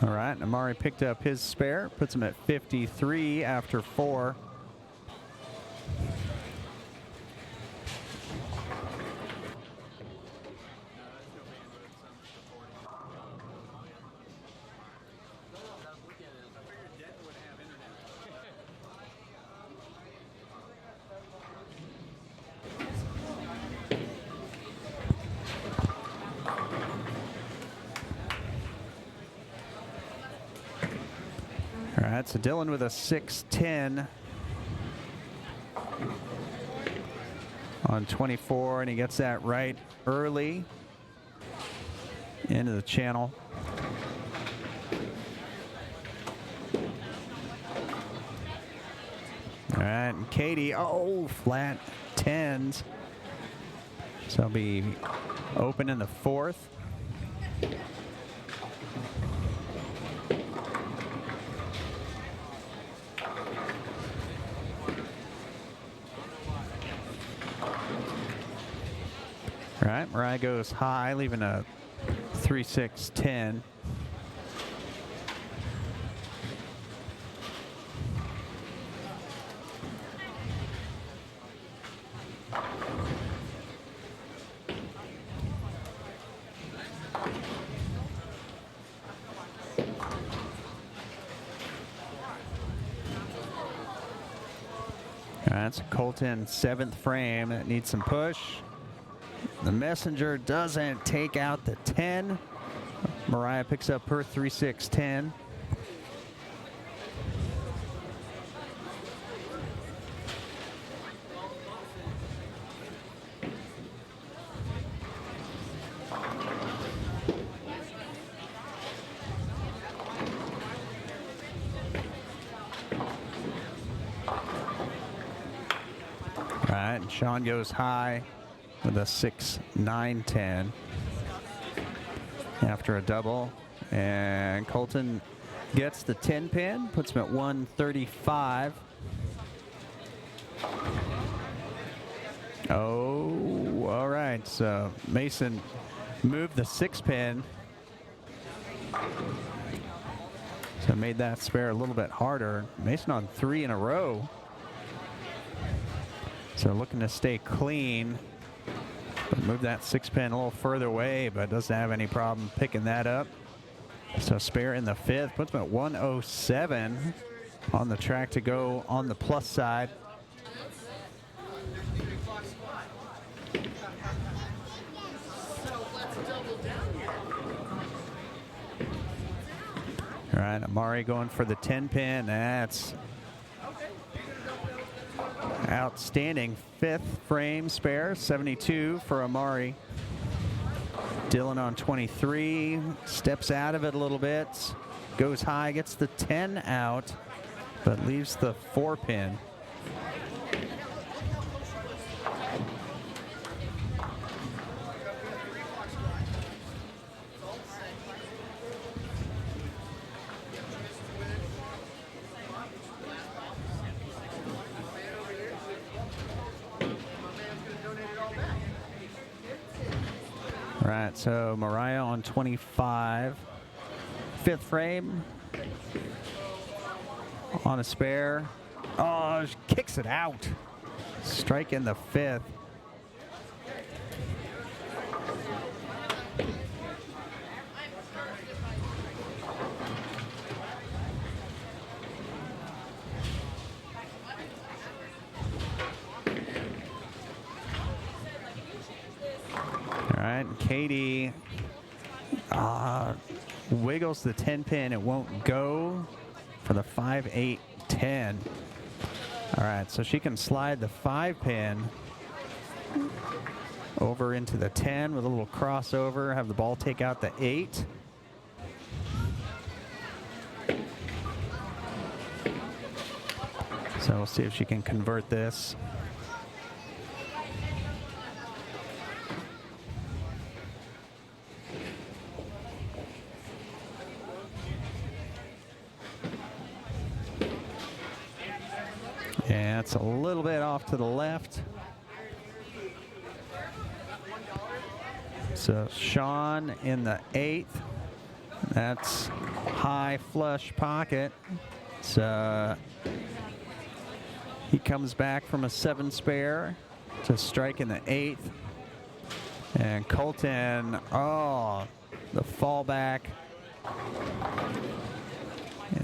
All right, Amari picked up his spare, puts him at 53 after 4. All right, so Dylan with a 6-10 on 24, and he gets that right early into the channel. All right, and Katie, oh, flat 10s. So he'll be open in the 4th. All right, Mariah goes high, leaving a 3-6-10. That's Colton, 7th frame. That needs some push. The messenger doesn't take out the 10. Mariah picks up her 3-6-10. All right, and Sean goes high with a 6-9-10 after a double. And Colton gets the 10-pin, puts him at 135. Oh, all right. So Mason moved the 6-pin. So made that spare a little bit harder. Mason on 3 in a row. So looking to stay clean. But move that 6-pin a little further away, but doesn't have any problem picking that up. So spare in the 5th, puts him at 107 on the track to go on the plus side. All right, Amari going for the 10-pin. That's outstanding. 5th frame spare, 72 for Amari. Dylan on 23, steps out of it a little bit, goes high, gets the 10 out, but leaves the 4-pin. All right, so Mariah on 25. Fifth frame. On a spare. Oh, she kicks it out. Strike in the fifth. All right, Katie wiggles the 10 pin. It won't go for the 5, 8, 10. All right, so she can slide the 5 pin over into the 10 with a little crossover, have the ball take out the 8. So we'll see if she can convert this. Yeah, it's a little bit off to the left. So Sean in the 8th. That's high flush pocket. So he comes back from a 7 spare to strike in the 8th. And Colton, oh, the fallback.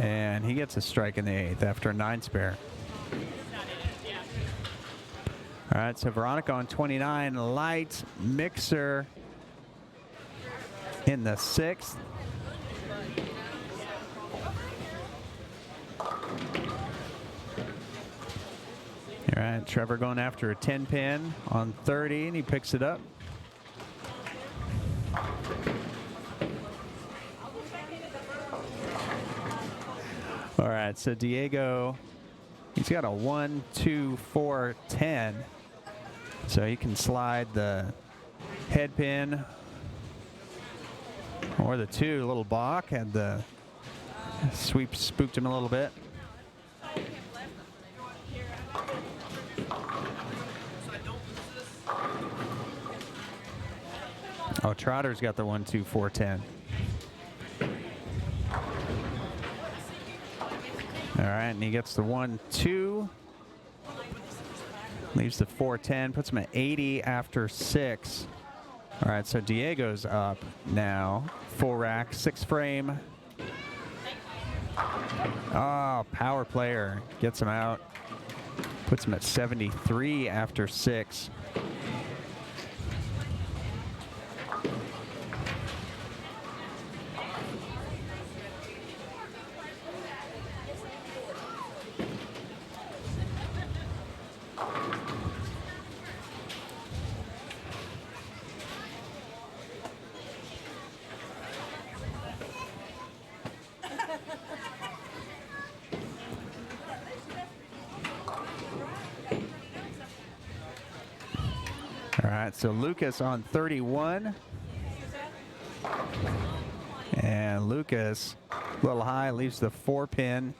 And he gets a strike in the 8th after a 9 spare. All right, so Veronica on 29, light mixer in the 6th. All right, Trevor going after a 10 pin on 30, and he picks it up. All right, so Diego, he's got a 1, 2, 4, 10. So he can slide the head pin or the 2. A little balk, had the sweep spooked him a little bit. Oh, Trotter's got the 1, 2, 4, 10. All right, and he gets the 1, 2. Leaves the 410, puts him at 80 after 6. All right, so Diego's up now. Full rack, 6 frame. Oh, power player gets him out. Puts him at 73 after 6. All right, so Lucas on 31. And Lucas, a little high, leaves the 4 pin.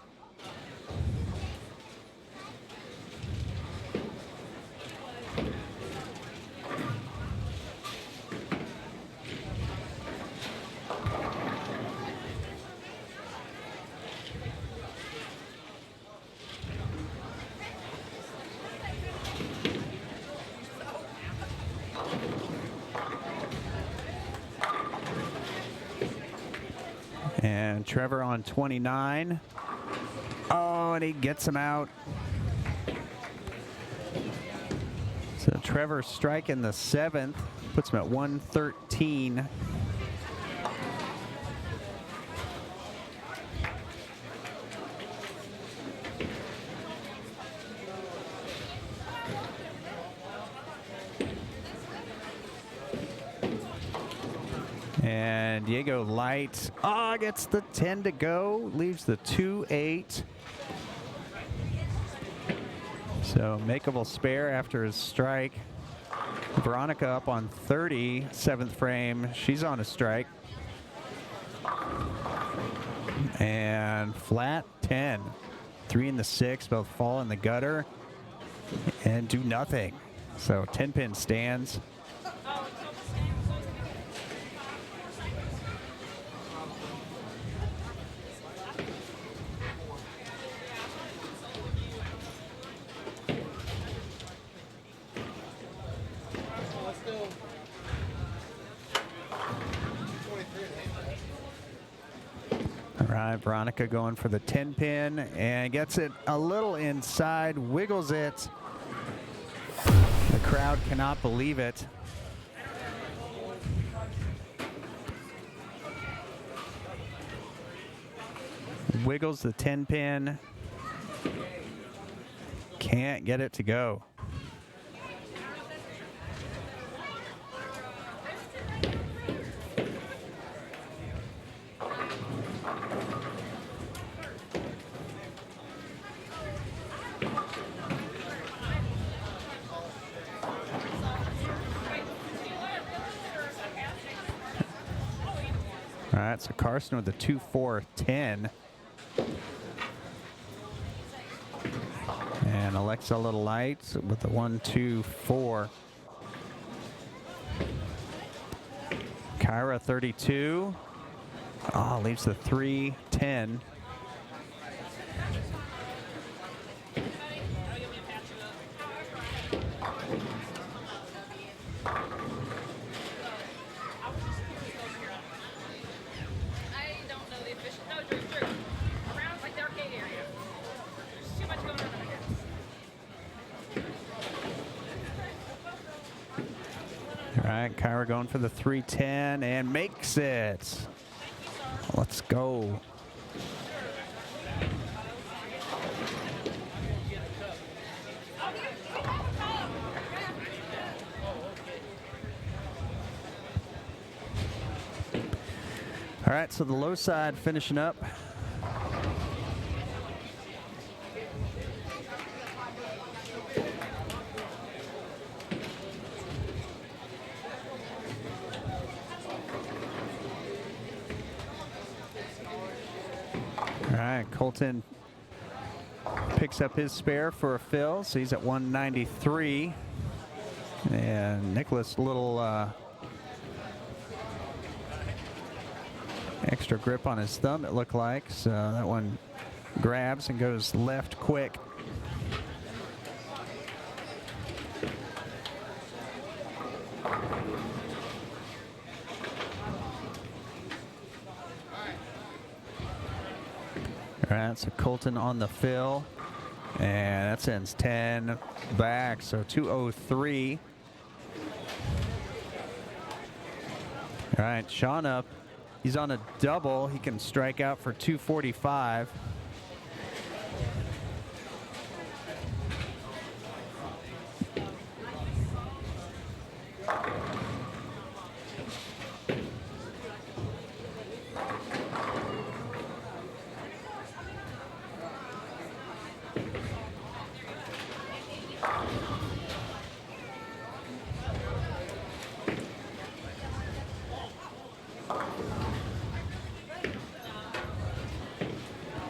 And Trevor on 29. Oh, and he gets him out. So Trevor striking the 7th, puts him at 113. And Diego light, gets the 10 to go, leaves the 2, 8. So makeable spare after his strike. Veronica up on 30, 7th frame. She's on a strike. And flat 10. 3 and the 6 both fall in the gutter and do nothing. So 10 pin stands. All right, Veronica going for the 10 pin and gets it a little inside, wiggles it. The crowd cannot believe it. Wiggles the 10 pin. Can't get it to go. All right, so Carson with the 2-4-10. And Alexa a little light with the 1-2-4. Kyra 32. Oh, leaves the 3-10. All right, Kyra going for the 3-10 and makes it. Let's go. All right, so the low side finishing up. All right, Colton picks up his spare for a fill, so he's at 193. And Nicholas, a little extra grip on his thumb, it looked like. So that one grabs and goes left quick. All right, so Colton on the fill, and that sends 10 back, so 203. All right, Sean up. He's on a double. He can strike out for 245.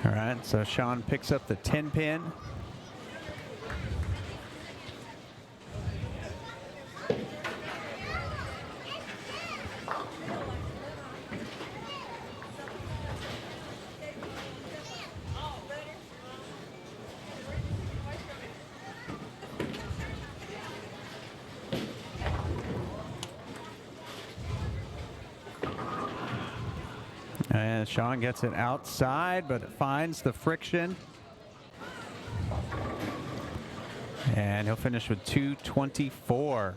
All right, so Sean picks up the 10 pin. And Sean gets it outside, but it finds the friction. And he'll finish with 224.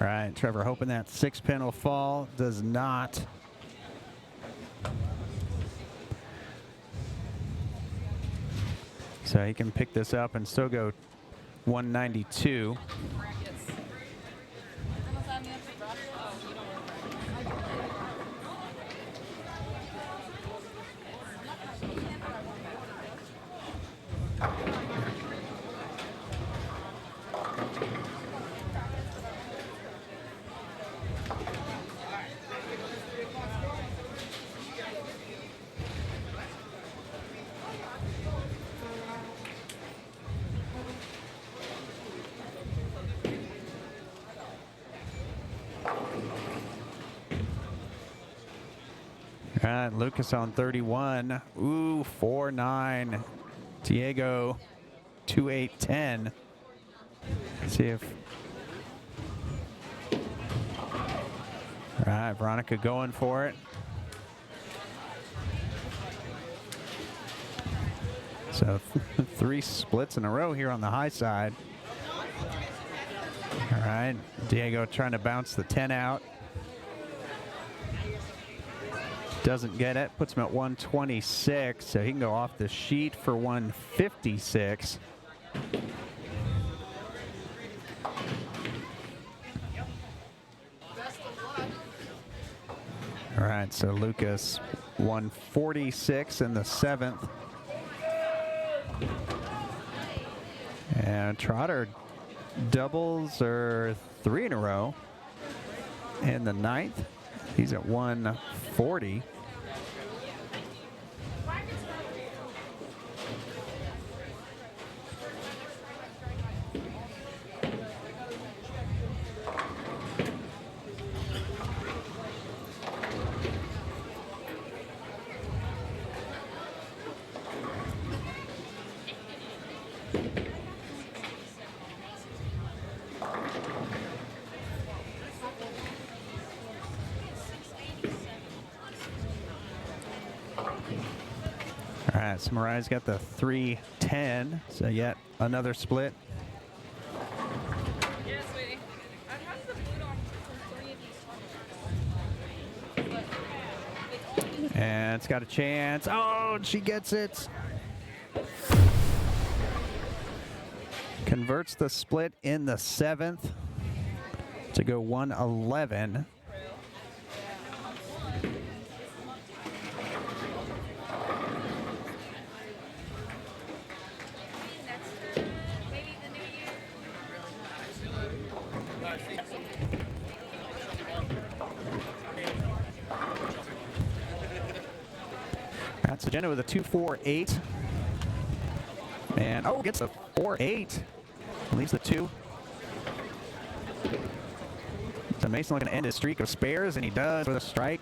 All right, Trevor hoping that 6 pin will fall. Does not. So he can pick this up and still go 192. All right, Lucas on 31. Ooh, 4-9. Diego, 2-8-10. See if. All right, Veronica going for it. So 3 splits in a row here on the high side. All right, Diego trying to bounce the 10 out. Doesn't get it, puts him at 126, so he can go off the sheet for 156. All right, so Lucas 146 in the 7th. And Trotter doubles or 3 in a row in the 9th. He's at 140. All right, so Mariah's got the 310, so yet another split. Yeah, sweetie. I've had the boot on for 3 of these. And it's got a chance. Oh, she gets it. Converts the split in the 7th to go 111. That's Jenna with a 2-4-8. And oh, gets a 4-8. Leaves the 2. So Mason looking to end his streak of spares, and he does with a strike.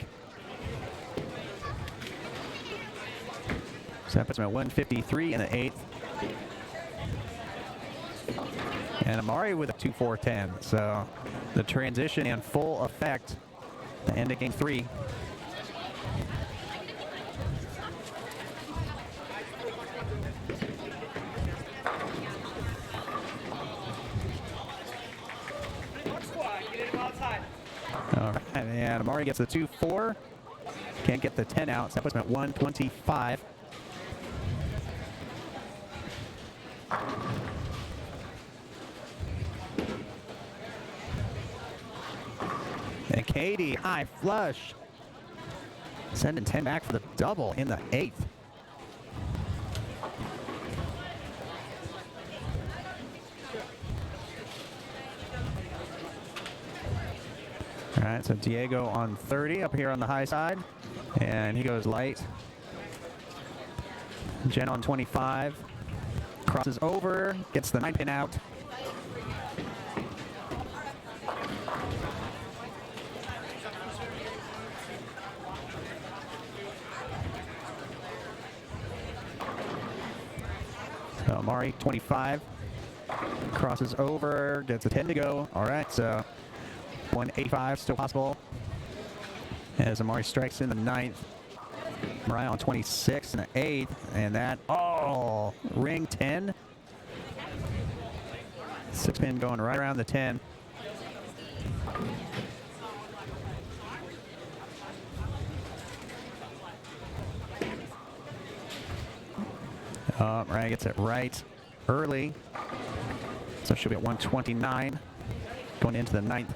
So that puts him at 153 in the 8th. And Amari with a 2-4-10. So the transition in full effect to end of game 3. All right, and Amari gets the 2-4. Can't get the 10 out, so that puts him at 125. And Katie, high flush. Sending 10 back for the double in the 8th. All right, so Diego on 30 up here on the high side, and he goes light. Jen on 25, crosses over, gets the 9-pin out. So Amari 25, crosses over, gets a 10 to go. All right, so 185 still possible as Amari strikes in the 9th. Mariah on 26 and the 8th, and that, oh, ring 10. 6-pin going right around the 10. Mariah gets it right early, so she'll be at 129 going into the 9th.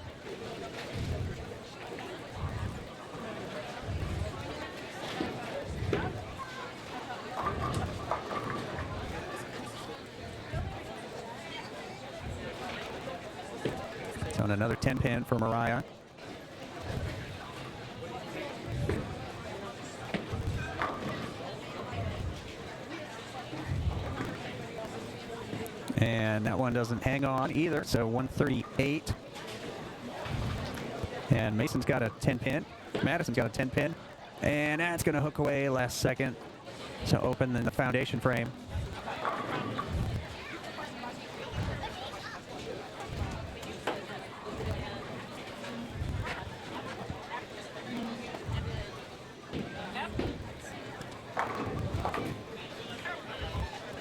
On another 10-pin for Mariah. And that one doesn't hang on either, so 138. And Mason's got a 10 pin. Madison's got a 10 pin. And that's going to hook away last second to open in the foundation frame.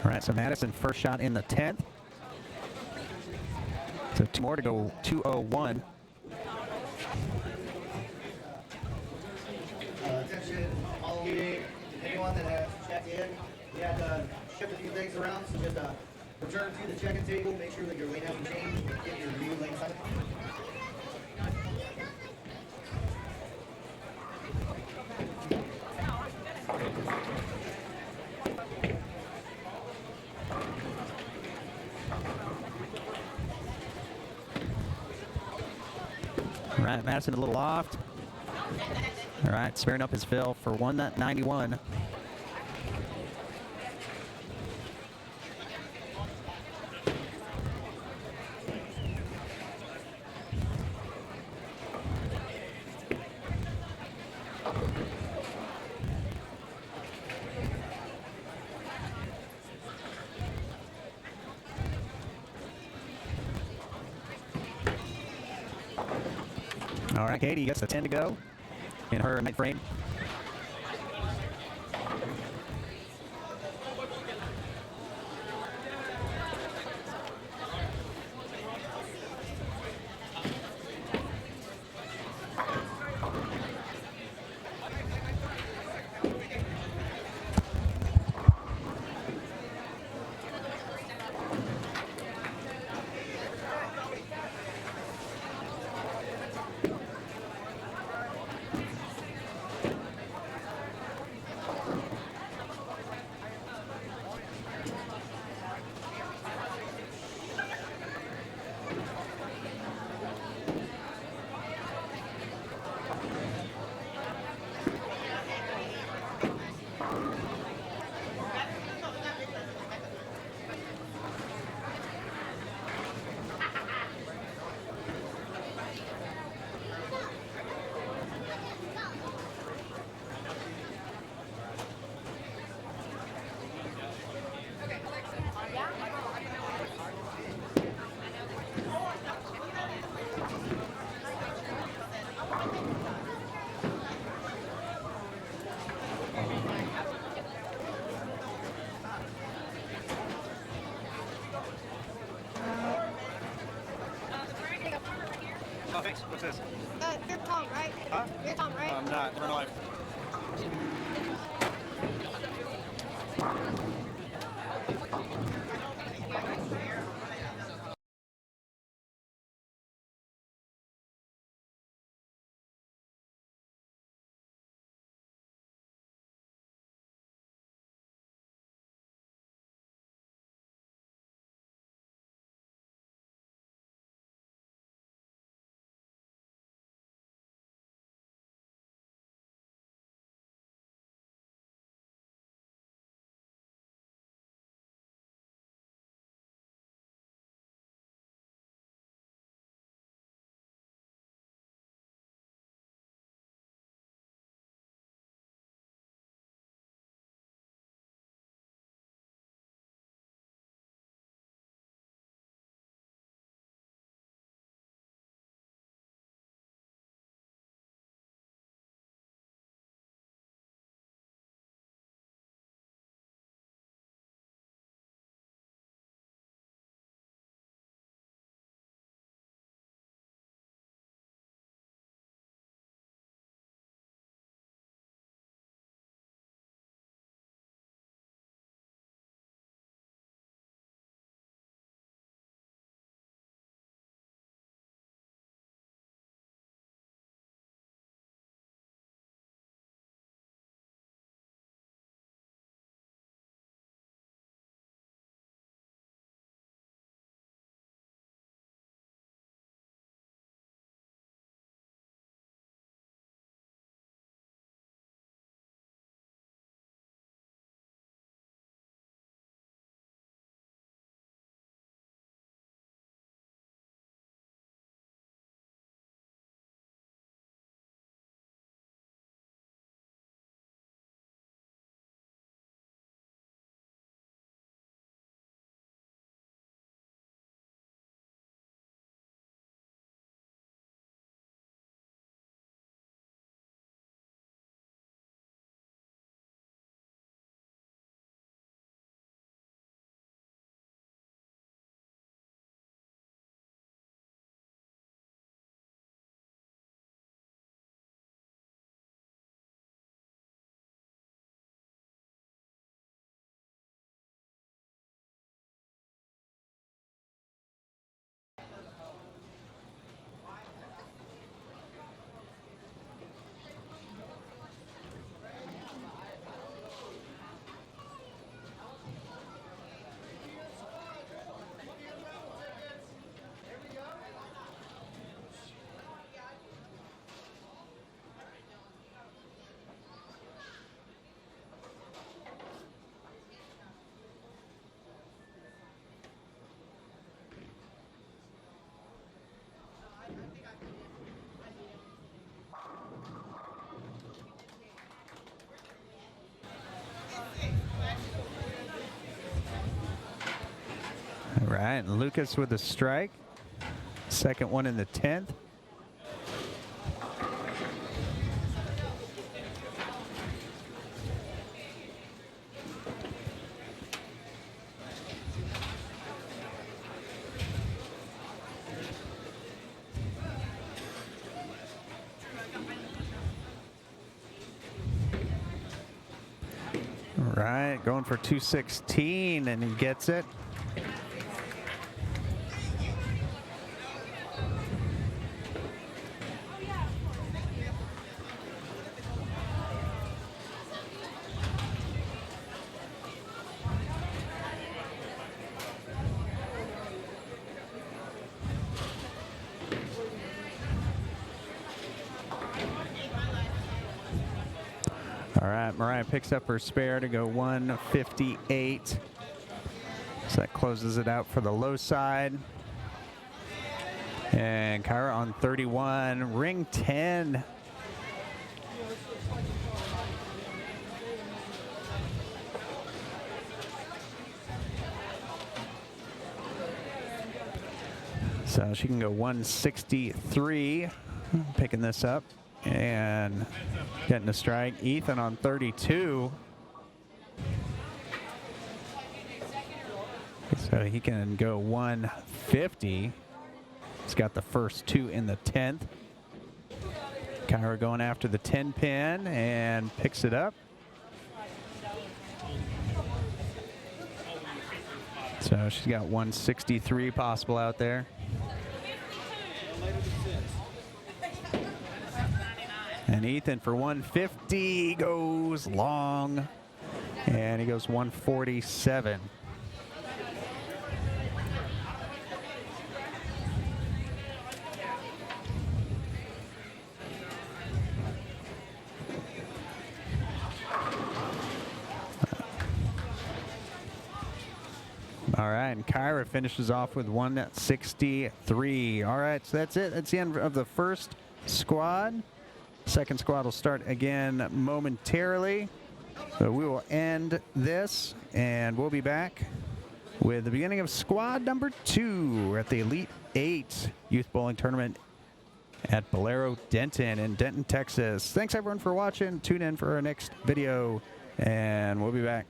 All right, so Madison first shot in the 10th. So 2 more to go, 201. Attention, all meeting, anyone that has checked in, we had to shift a few things around, so just return to the check-in table, make sure that your lane hasn't changed, get your new lane set. All right, Madison a little loft. All right, sparing up his fill for 191. All right, Katie gets the 10 to go in her mid frame. Oh, thanks. What's this? You're Tom, right? Huh? You're Tom, right? I'm not. Never in life. Right, and Lucas with the strike. Second one in the 10th. Right, going for 216, and he gets it. All right, Mariah picks up her spare to go 158. So that closes it out for the low side. And Kyra on 31, ring 10. So she can go 163, picking this up and getting a strike. Ethan on 32. So he can go 150. He's got the first two in the 10th. Kyra going after the 10 pin and picks it up. So she's got 163 possible out there. And Ethan for 150 goes long, and he goes 147. All right, and Kyra finishes off with 163. All right, so that's it. That's the end of the first squad. Second squad will start again momentarily. So we will end this, and we'll be back with the beginning of squad number 2. We're at the Elite 8 Youth Bowling Tournament at Bolero Denton in Denton, Texas. Thanks, everyone, for watching. Tune in for our next video, and we'll be back.